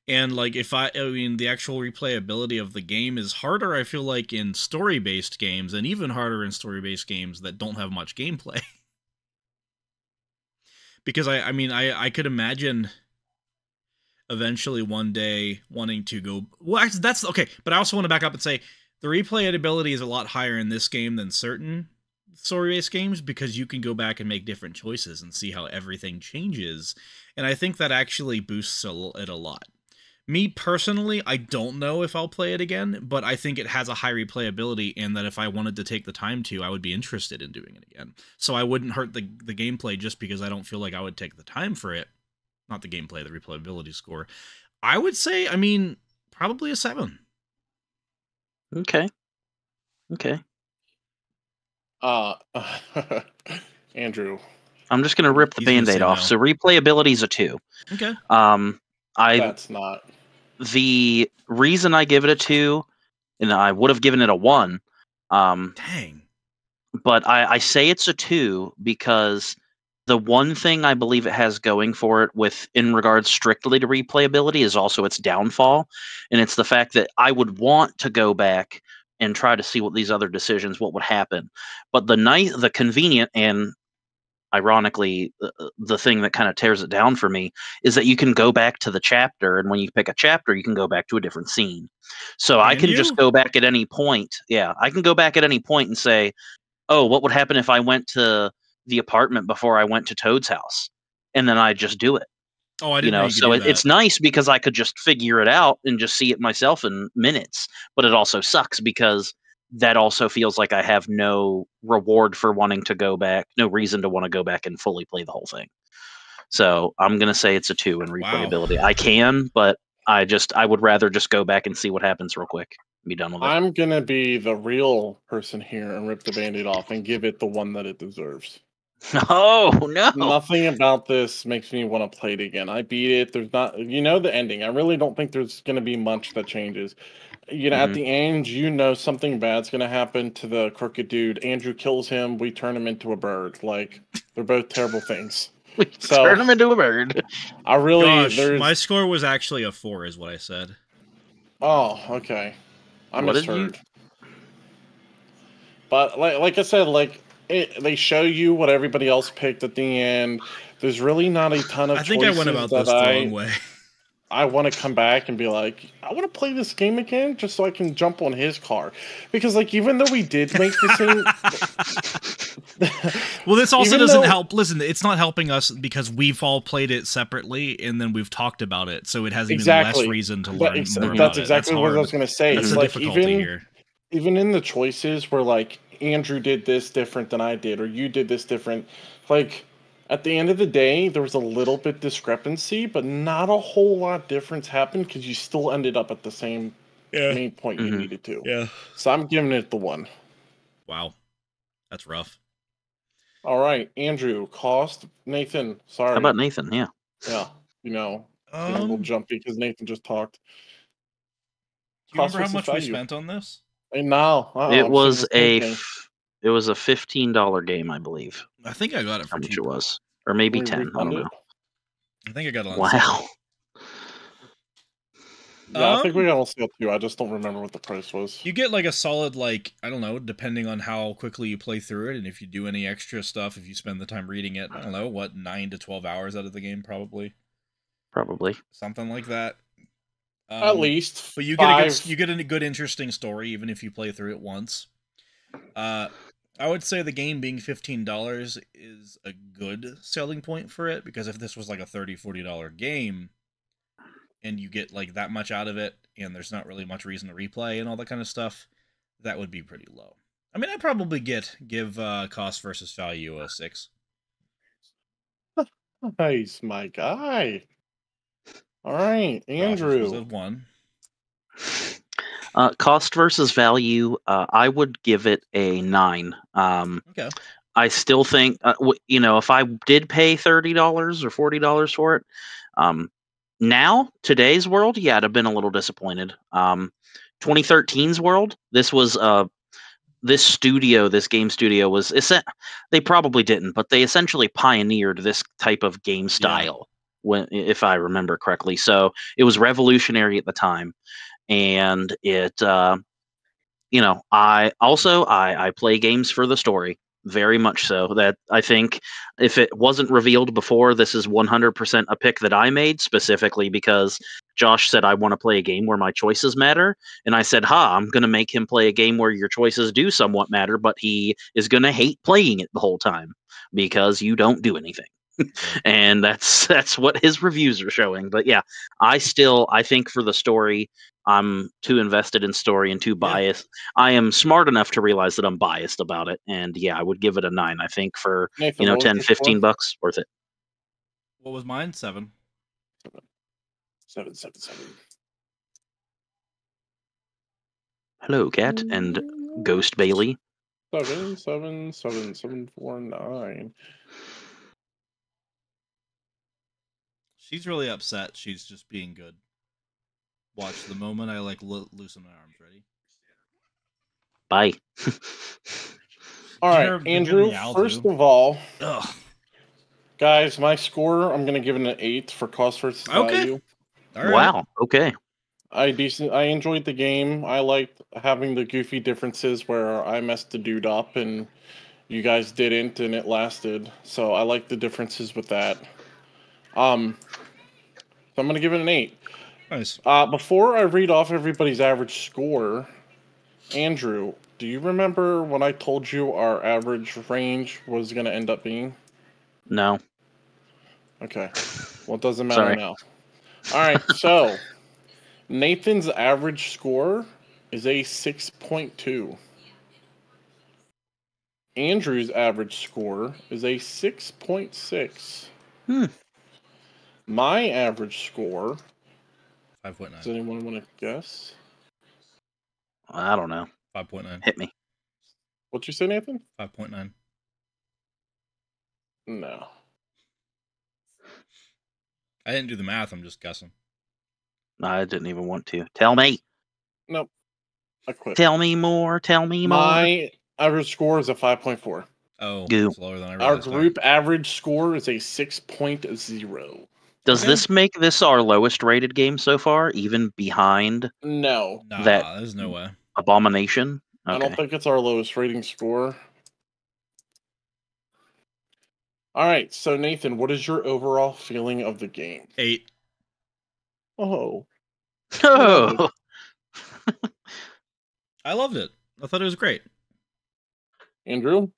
And like the actual replayability of the game is harder, I feel like, in story-based games, and even harder in story-based games that don't have much gameplay. Because I could imagine eventually one day wanting to go. Well, actually, that's okay. But I also want to back up and say the replayability is a lot higher in this game than certain story-based games because you can go back and make different choices and see how everything changes. And I think that actually boosts it a lot. Me personally, I don't know if I'll play it again, but I think it has a high replayability, and that if I wanted to take the time to, I would be interested in doing it again. So I wouldn't hurt the gameplay just because I don't feel like I would take the time for it. Not the gameplay, the replayability score. I would say, probably a 7. Okay. Andrew. I'm just going to rip the Band-Aid off. So replayability is a 2. Okay. That's not. The reason I give it a 2, and I would have given it a 1. Dang. But I say it's a 2 because the one thing I believe it has going for it in regards strictly to replayability is also its downfall. And it's the fact that I would want to go back and try to see what these other decisions, what would happen. But the convenient and ironically, the thing that kind of tears it down for me is that you can go back to the chapter, and when you pick a chapter, you can go back to a different scene. So I can just go back at any point. Yeah, I can go back at any point and say, oh, what would happen if I went to the apartment before I went to Toad's house? And then I just do it. Oh, I didn't know. So it's nice because I could just figure it out and just see it myself in minutes. But it also sucks because that also feels like I have no reward for wanting to go back, no reason to want to go back and fully play the whole thing. So I'm going to say it's a 2 in replayability. Wow. I can, but I would rather just go back and see what happens real quick and be done with it. I'm going to be the real person here and rip the Band-Aid off and give it the 1 that it deserves. Oh no! Nothing about this makes me want to play it again. I beat it. There's not, the ending. I really don't think there's going to be much that changes. At the end, something bad's going to happen to the crooked dude. Andrew kills him. We turn him into a bird. Like, they're both terrible things. We turn him into a bird. My score was actually a 4, is what I said. Oh, okay. I misheard. But like I said, they show you what everybody else picked at the end. There's really not a ton of choices. I think I went about this the wrong way. I want to come back and be like, I want to play this game again just so I can jump on his car. Because, even though we did make the same... Well, this also doesn't help. Listen, it's not helping us because we've all played it separately and then we've talked about it. So it has even less reason to learn more about That's exactly what I was going to say. That's the difficulty here. Even in the choices where, Andrew did this different than I did, or you did this different, at the end of the day, there was a little bit discrepancy, but not a whole lot difference happened because you still ended up at the same main point you needed to. Yeah. So I'm giving it the 1. Wow. That's rough. All right, Andrew, cost. Nathan, sorry. How about Nathan? Yeah. Yeah. A little jumpy because Nathan just talked. Do you remember how much we spent on this? No. It was a $15 game, I believe. I think I got it for how much it was. Or maybe 10. I don't know. I think I got it on Wow. Yeah, I think we got on sale too. I just don't remember what the price was. You get a solid, I don't know, depending on how quickly you play through it, and if you do any extra stuff, if you spend the time reading it, I don't know, 9 to 12 hours out of the game, probably. Something like that. At least. But you get a good, interesting story, even if you play through it once. I would say the game being $15 is a good selling point for it, because if this was a $30, $40 game, and you get that much out of it, and there's not really much reason to replay and all that kind of stuff, that would be pretty low. I mean, I'd probably give cost versus value a 6. Nice, my guy. All right, Andrew. Gosh, 1. Cost versus value, I would give it a 9. Okay. I still think, if I did pay $30 or $40 for it, now, today's world, yeah, I'd have been a little disappointed. 2013's world, this was this game studio was they probably didn't, but they essentially pioneered this type of game style, if I remember correctly. So it was revolutionary at the time, and it I play games for the story, very much so. That I think if it wasn't revealed before, this is 100% a pick that I made specifically because Josh said I want to play a game where my choices matter, and I said, I'm going to make him play a game where your choices do somewhat matter, but he is going to hate playing it the whole time because you don't do anything. And that's what his reviews are showing. But yeah, I think for the story, I'm too invested in story and too biased. I am smart enough to realize that I'm biased about it, and yeah, I would give it a 9. I think for Nathan, $10-15 worth it. What was mine? 7. 7. Hello, Cat and Ghost Bailey. 7. She's really upset. She's just being good. Watch the moment I loosen my arms. Ready? Bye. All right, Andrew. First of all, guys, my score, I'm gonna give it an 8 for cost versus value. All right. Wow. Okay. I enjoyed the game. I liked having the goofy differences where I messed the dude up and you guys didn't, and it lasted. So I like the differences with that. So I'm gonna give it an 8. Nice. Before I read off everybody's average score, Andrew, do you remember when I told you our average range was going to end up being? No. Okay. Well, it doesn't matter now. All right. So Nathan's average score is a 6.2. Andrew's average score is a 6.6. My average score... 5.9. Does anyone want to guess? I don't know. 5.9. Hit me. What'd you say, Nathan? 5.9. No. I didn't do the math. I'm just guessing. I didn't even want to. Tell me. Nope. I quit. Tell me more. Tell me more. My average score is a 5.4. Oh, Goo. it's lower than I Our realized. group average score is a 6.0. Does this make this our lowest rated game so far, even behind No. Nah, that there's no way. Abomination? Okay. I don't think it's our lowest rating score. All right, so Nathan, what is your overall feeling of the game? 8. Oh. Oh. I loved it. I thought it was great. Andrew?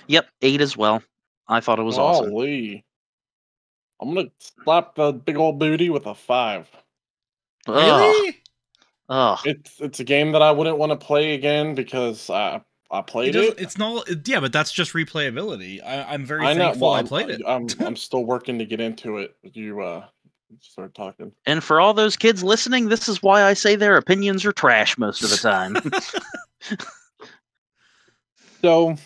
Yep, 8 as well. I thought it was awesome. Golly. I'm going to slap the big old booty with a 5. Really? Ugh. It's a game that I wouldn't want to play again because I played it. It's not. Yeah, but that's just replayability. I'm very I know. thankful Well, I played it. I'm still working to get into it. You start talking. And for all those kids listening, this is why I say their opinions are trash most of the time. So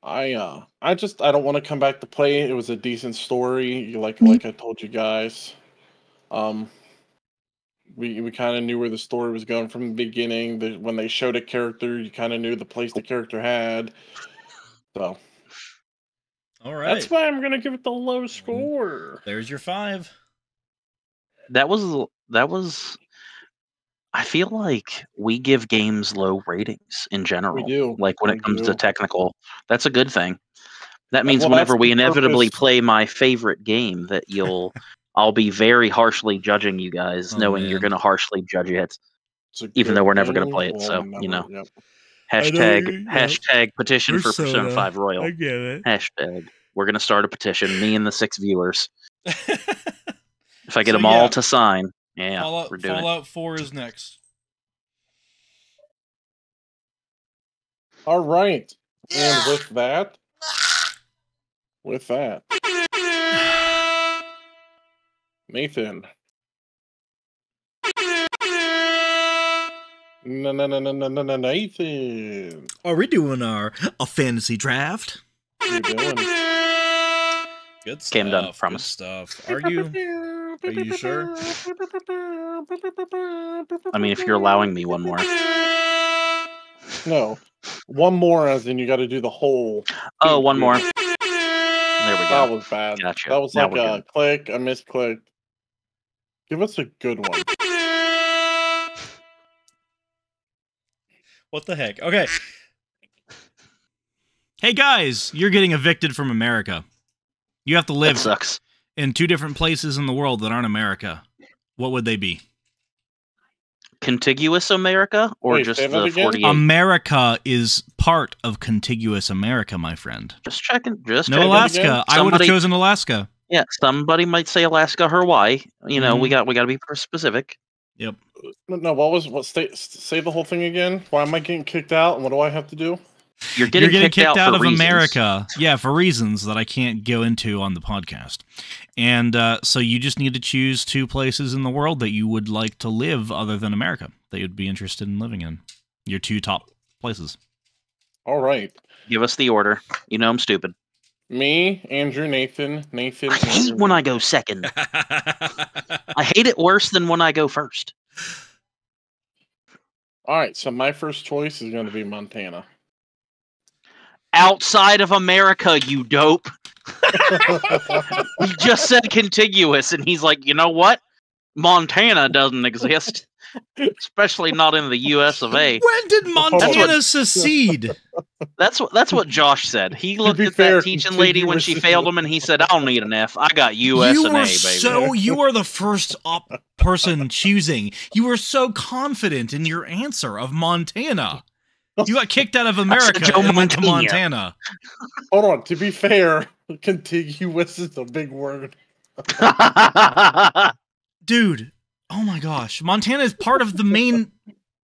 I don't want to come back to play. It was a decent story, like I told you guys. We kind of knew where the story was going from the beginning. When they showed a character, you kind of knew the place the character had. So, All right. that's why I'm gonna give it the low score. There's your 5. That was. I feel like we give games low ratings in general. We do. Like when it comes to technical, that's a good thing. That means Well, whenever that's we the inevitably purpose. play my favorite game, that I'll be very harshly judging you guys, Oh, knowing man. you're going to harshly judge it, It's a even good though we're never going to game. play it. We'll So, never- yep. Hashtag petition for Persona 5 Royal. get it. Hashtag. We're going to start a petition, me and the 6 viewers. If I get So, them all yeah. to sign, we're doing it. Fallout 4 is next. All right. And with that, Nathan. Nathan. Are we doing a fantasy draft? What are you doing? Good stuff. Okay, I'm done. Good Promise. stuff. Are you sure? I mean, if you're allowing me one more. No. One more, as in you got to do the whole. Oh, one more. There we go. That was bad. Gotcha. That was Now like we're a good. click, a misclick. Give us a good one. What the heck? Okay. Hey guys, you're getting evicted from America. You have to That live sucks. in 2 different places in the world that aren't America. What would they be? Contiguous America or Wait, just say that the again? 48? America is part of contiguous America, my friend. Just checking. Just No checking. Alaska. I would have Somebody- chosen Alaska. Yeah, somebody might say Alaska, Hawaii. You know, we Mhm. got to be specific. Yep. No, say the whole thing again. Why am I getting kicked out, and what do I have to do? You're getting kicked out of for reasons. America. Yeah, for reasons that I can't go into on the podcast. And so you just need to choose 2 places in the world that you would like to live other than America, that you'd be interested in living in. Your 2 top places. All right. Give us the order. You know I'm stupid. Me, Andrew, Nathan. I hate when I go second. I hate it worse than when I go first. All right, so my first choice is going to be Montana. Outside of America, you dope. We just said contiguous, and he's like, you know what? Montana doesn't exist. Especially not in the US of A. When did Montana secede? That's what Josh said. He looked at that teaching lady when she failed him, and he said, "I don't need an F. I got US and A, baby." You were the first person choosing. You were so confident in your answer of Montana. You got kicked out of America and went to Montana. Hold on. To be fair, contiguous is a big word. Dude, oh my gosh. Montana is part of the main...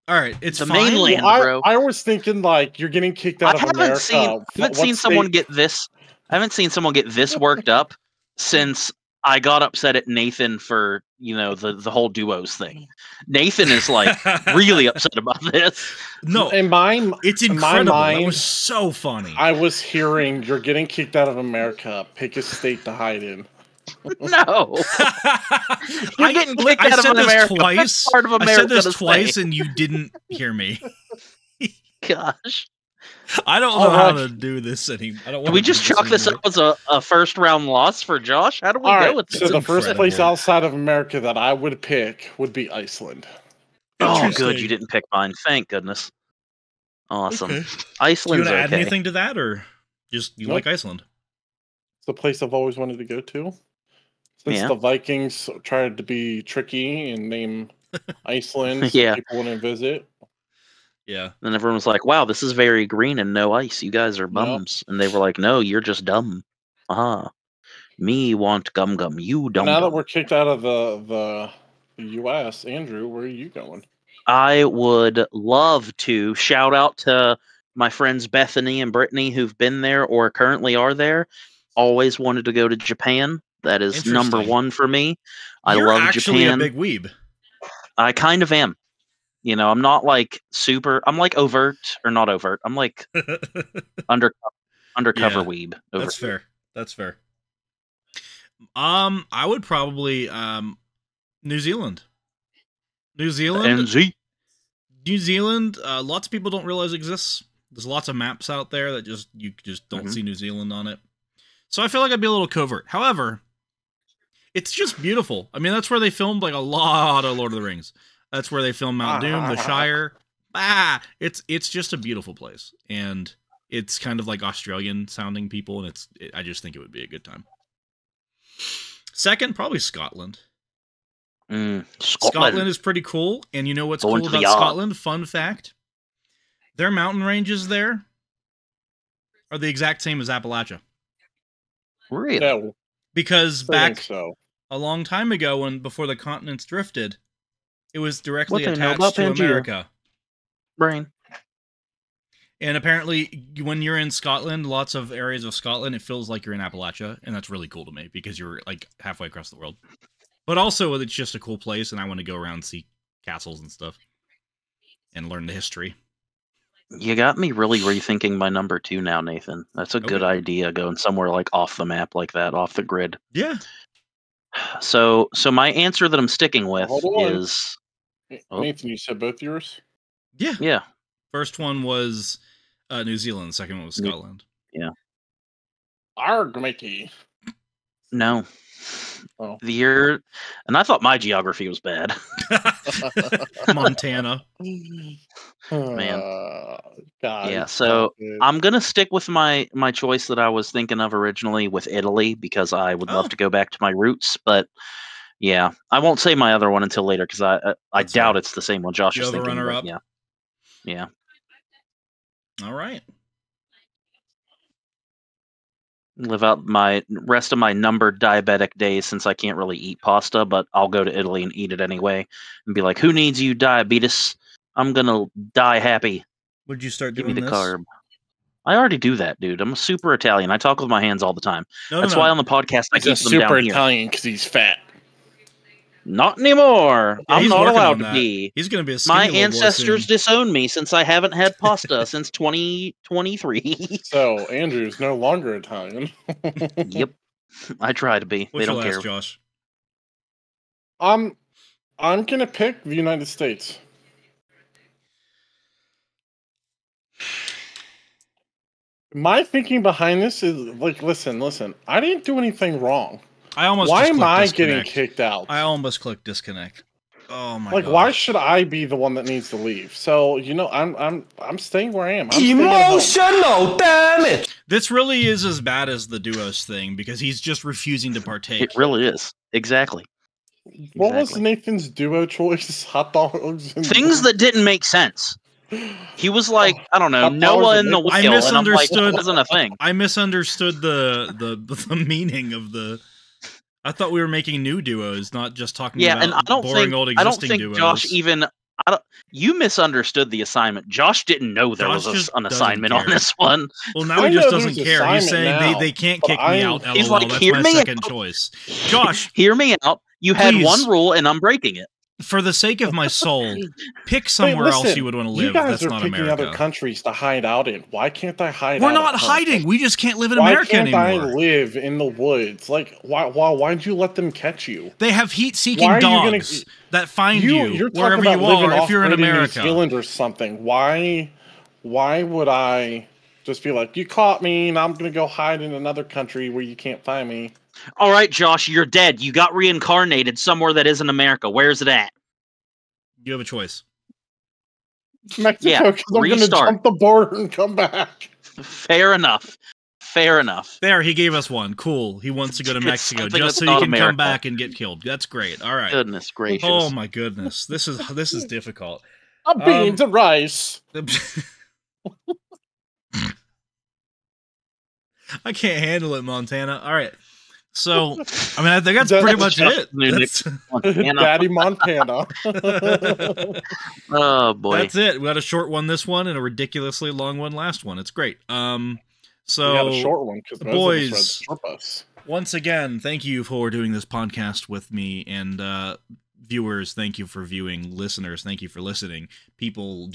All right, it's the fine. mainland, Well, bro. I was thinking, like, you're getting kicked out of America. I haven't seen someone get this worked up since I got upset at Nathan for, the whole duos thing. Nathan is like really upset about this. No, it's incredible. That was so funny. I was hearing you're getting kicked out of America. Pick a state to hide in. No, you're getting kicked out of America. Twice. Part of America. I said this twice, and you didn't hear me. Gosh. I don't know how to do this anymore. Can we just chalk this up as a first round loss for Josh? How do we go with this? So the first place outside of America that I would pick would be Iceland. Oh, good. You didn't pick mine. Thank goodness. Awesome. Okay. Iceland's do you want to add anything to that, or just you like Iceland? It's the place I've always wanted to go to. Since the Vikings tried to be tricky and name Iceland, so people want to visit. Yeah. And everyone was like, wow, this is very green and no ice. You guys are bums. And they were like, no, you're just dumb. Me want gum gum. You dumb. Now that we're kicked out of the U.S., Andrew, where are you going? I would love to shout out to my friends Bethany and Brittany who've been there or currently are there. Always wanted to go to Japan. That is number one for me. You're love actually Japan. A big weeb. I kind of am. I'm not like super. I'm like overt or not overt. I'm like undercover weeb. That's fair. That's fair. I would probably New Zealand. New Zealand. NZ. New Zealand. Lots of people don't realize exists. There's lots of maps out there that you just don't see New Zealand on it. So I feel like I'd be a little covert. However, it's just beautiful. I mean, that's where they filmed like a lot of Lord of the Rings. That's where they filmed Mount Doom, the Shire. It's just a beautiful place, and it's kind of like Australian sounding people, and I just think it would be a good time. Second, probably Scotland. Scotland is pretty cool, and you know what's cool about Scotland? Fun fact: their mountain ranges there are the exact same as Appalachia. Really? No, because back a long time ago, before the continents drifted. It was directly attached to America. Brain. And apparently, when you're in Scotland, lots of areas of Scotland, it feels like you're in Appalachia, and that's really cool to me, because you're, like, halfway across the world. But also, it's just a cool place, and I want to go around and see castles and stuff, and learn the history. You got me really rethinking my number 2 now, Nathan. That's a good idea, going somewhere, like, off the map like that, off the grid. Yeah. So my answer that I'm sticking with is... Nathan, you said both yours? Yeah. Yeah. First one was New Zealand. The second one was Scotland. Yeah. Arg, matey. No. And I thought my geography was bad. Montana. Man. God, yeah, so I'm going to stick with my choice that I was thinking of originally with Italy, because I would love to go back to my roots, but yeah, I won't say my other one until later, because I doubt it's the same one Josh is thinking. Runner-up? Yeah. All right. Live out my rest of my numbered diabetic days, since I can't really eat pasta, but I'll go to Italy and eat it anyway and be like, who needs you, diabetes? I'm gonna die happy. Would you start doing this? Give me the carb. I already do that, dude. I'm a super Italian. I talk with my hands all the time. That's why on the podcast I keep them down super here. Italian because he's fat. Not anymore. Yeah, I'm not allowed to be. He's going to be a My ancestors disown me since I haven't had pasta since 2023. So Andrew's no longer Italian. Yep, I try to be. What's they don't care. Josh? I'm gonna pick the United States. My thinking behind this is like, listen. I didn't do anything wrong. Why am I getting kicked out? I almost clicked disconnect. Oh my god. Why should I be the one that needs to leave? So, I'm staying where I am. Emotional damage. This really is as bad as the duos thing, because he's just refusing to partake. It really is. Exactly. What was Nathan's duo choice? Hot dogs and things that didn't make sense. He was like, I don't know, Noah and the whale. I misunderstood. And I'm like, that wasn't a thing. I misunderstood the meaning of the. I thought we were making new duos, not just talking about boring old existing duos. Josh You misunderstood the assignment. Josh didn't know there was an assignment on this one. Well, now he just doesn't care. He's saying they can't kick me out. He's LOL. like, That's my second choice. Josh, hear me out. You had one rule, and I'm breaking it. For the sake of my soul, pick somewhere else you would want to live. You guys that's are not picking America. Other countries to hide out in. Why can't I hide? We're not hiding. We just can't live in America anymore. Why can't I live in the woods? Like, why'd you let them catch you? They have heat-seeking dogs that find you wherever you are. If you're in America, New Zealand or something, why would I just be like, you caught me, and I'm gonna go hide in another country where you can't find me? All right, Josh, you're dead. You got reincarnated somewhere that isn't America. Where's it at? You have a choice. Mexico, because I'm going to jump the border and come back. Fair enough. Fair enough. There, he gave us one. Cool. He wants to go to Mexico just so you can come back and get killed. That's great. All right. Goodness gracious. Oh my goodness. This is difficult. Beans and rice. I can't handle it, Montana. All right. So, I mean, I think that's pretty much it. Daddy Montana. Oh, boy. That's it. We got a short one this one and a ridiculously long one last one. It's great. So, we got a short one because boys, once again, thank you for doing this podcast with me. And viewers, thank you for viewing. Listeners, thank you for listening. People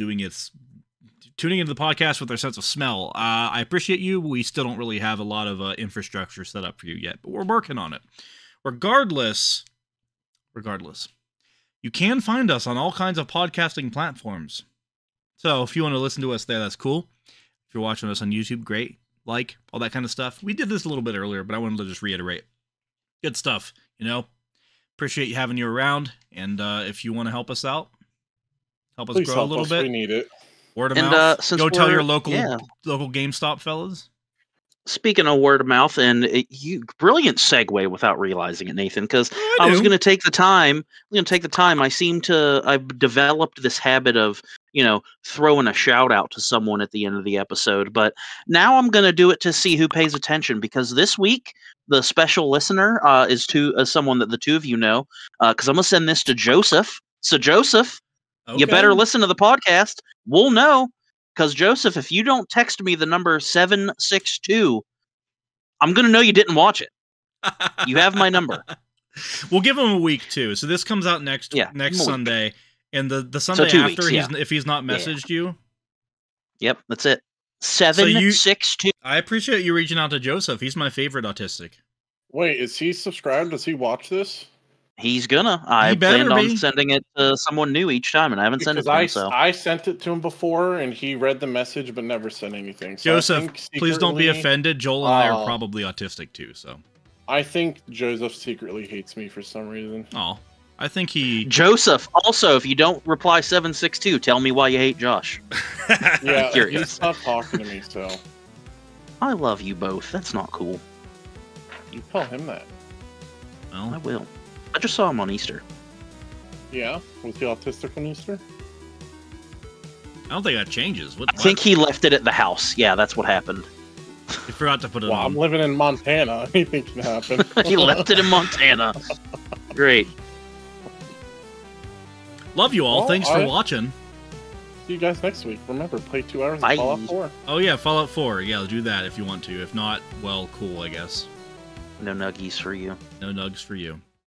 tuning into the podcast with their sense of smell. I appreciate you. We still don't really have a lot of infrastructure set up for you yet, but we're working on it. Regardless, you can find us on all kinds of podcasting platforms. So if you want to listen to us there, that's cool. If you're watching us on YouTube, great. Like, all that kind of stuff. We did this a little bit earlier, but I wanted to just reiterate. Good stuff, Appreciate you having you around, and if you want to help us out, help us grow a little bit. We need it. Word of mouth. Go tell your local GameStop fellas. Speaking of word of mouth, and brilliant segue without realizing it, Nathan, because I was going to take the time. I've developed this habit of, throwing a shout out to someone at the end of the episode, but now I'm going to do it to see who pays attention, because this week the special listener is someone that the two of you know, because I'm going to send this to Joseph. So Joseph, you better listen to the podcast. We'll know. Because, Joseph, if you don't text me the number 762, I'm going to know you didn't watch it. You have my number. We'll give him a week, too. So this comes out next Sunday. And the Sunday after, if he's not messaged you. Yep, that's it. 762. I appreciate you reaching out to Joseph. He's my favorite autistic. Wait, is he subscribed? Does he watch this? He's gonna. I planned on sending it to someone new each time, and I haven't sent it to him. So I sent it to him before, and he read the message, but never sent anything. So Joseph, please don't be offended. Joel and I are probably autistic too, so I think Joseph secretly hates me for some reason. Oh, I think he. Joseph, also, if you don't reply 762, tell me why you hate Josh. Yeah, he stopped talking to me. So I love you both. That's not cool. You tell him that. Well, I will. I just saw him on Easter. Yeah? Was he autistic on Easter? I don't think that changes. I think he left it at the house. Yeah, that's what happened. He forgot to put it on. I'm living in Montana. Anything can happen. He left it in Montana. Great. Love you all. Well, thanks for watching. See you guys next week. Remember, play 2 hours of Fallout 4. Oh, yeah, Fallout 4. Yeah, do that if you want to. If not, well, cool, I guess. No nuggies for you. No nugs for you.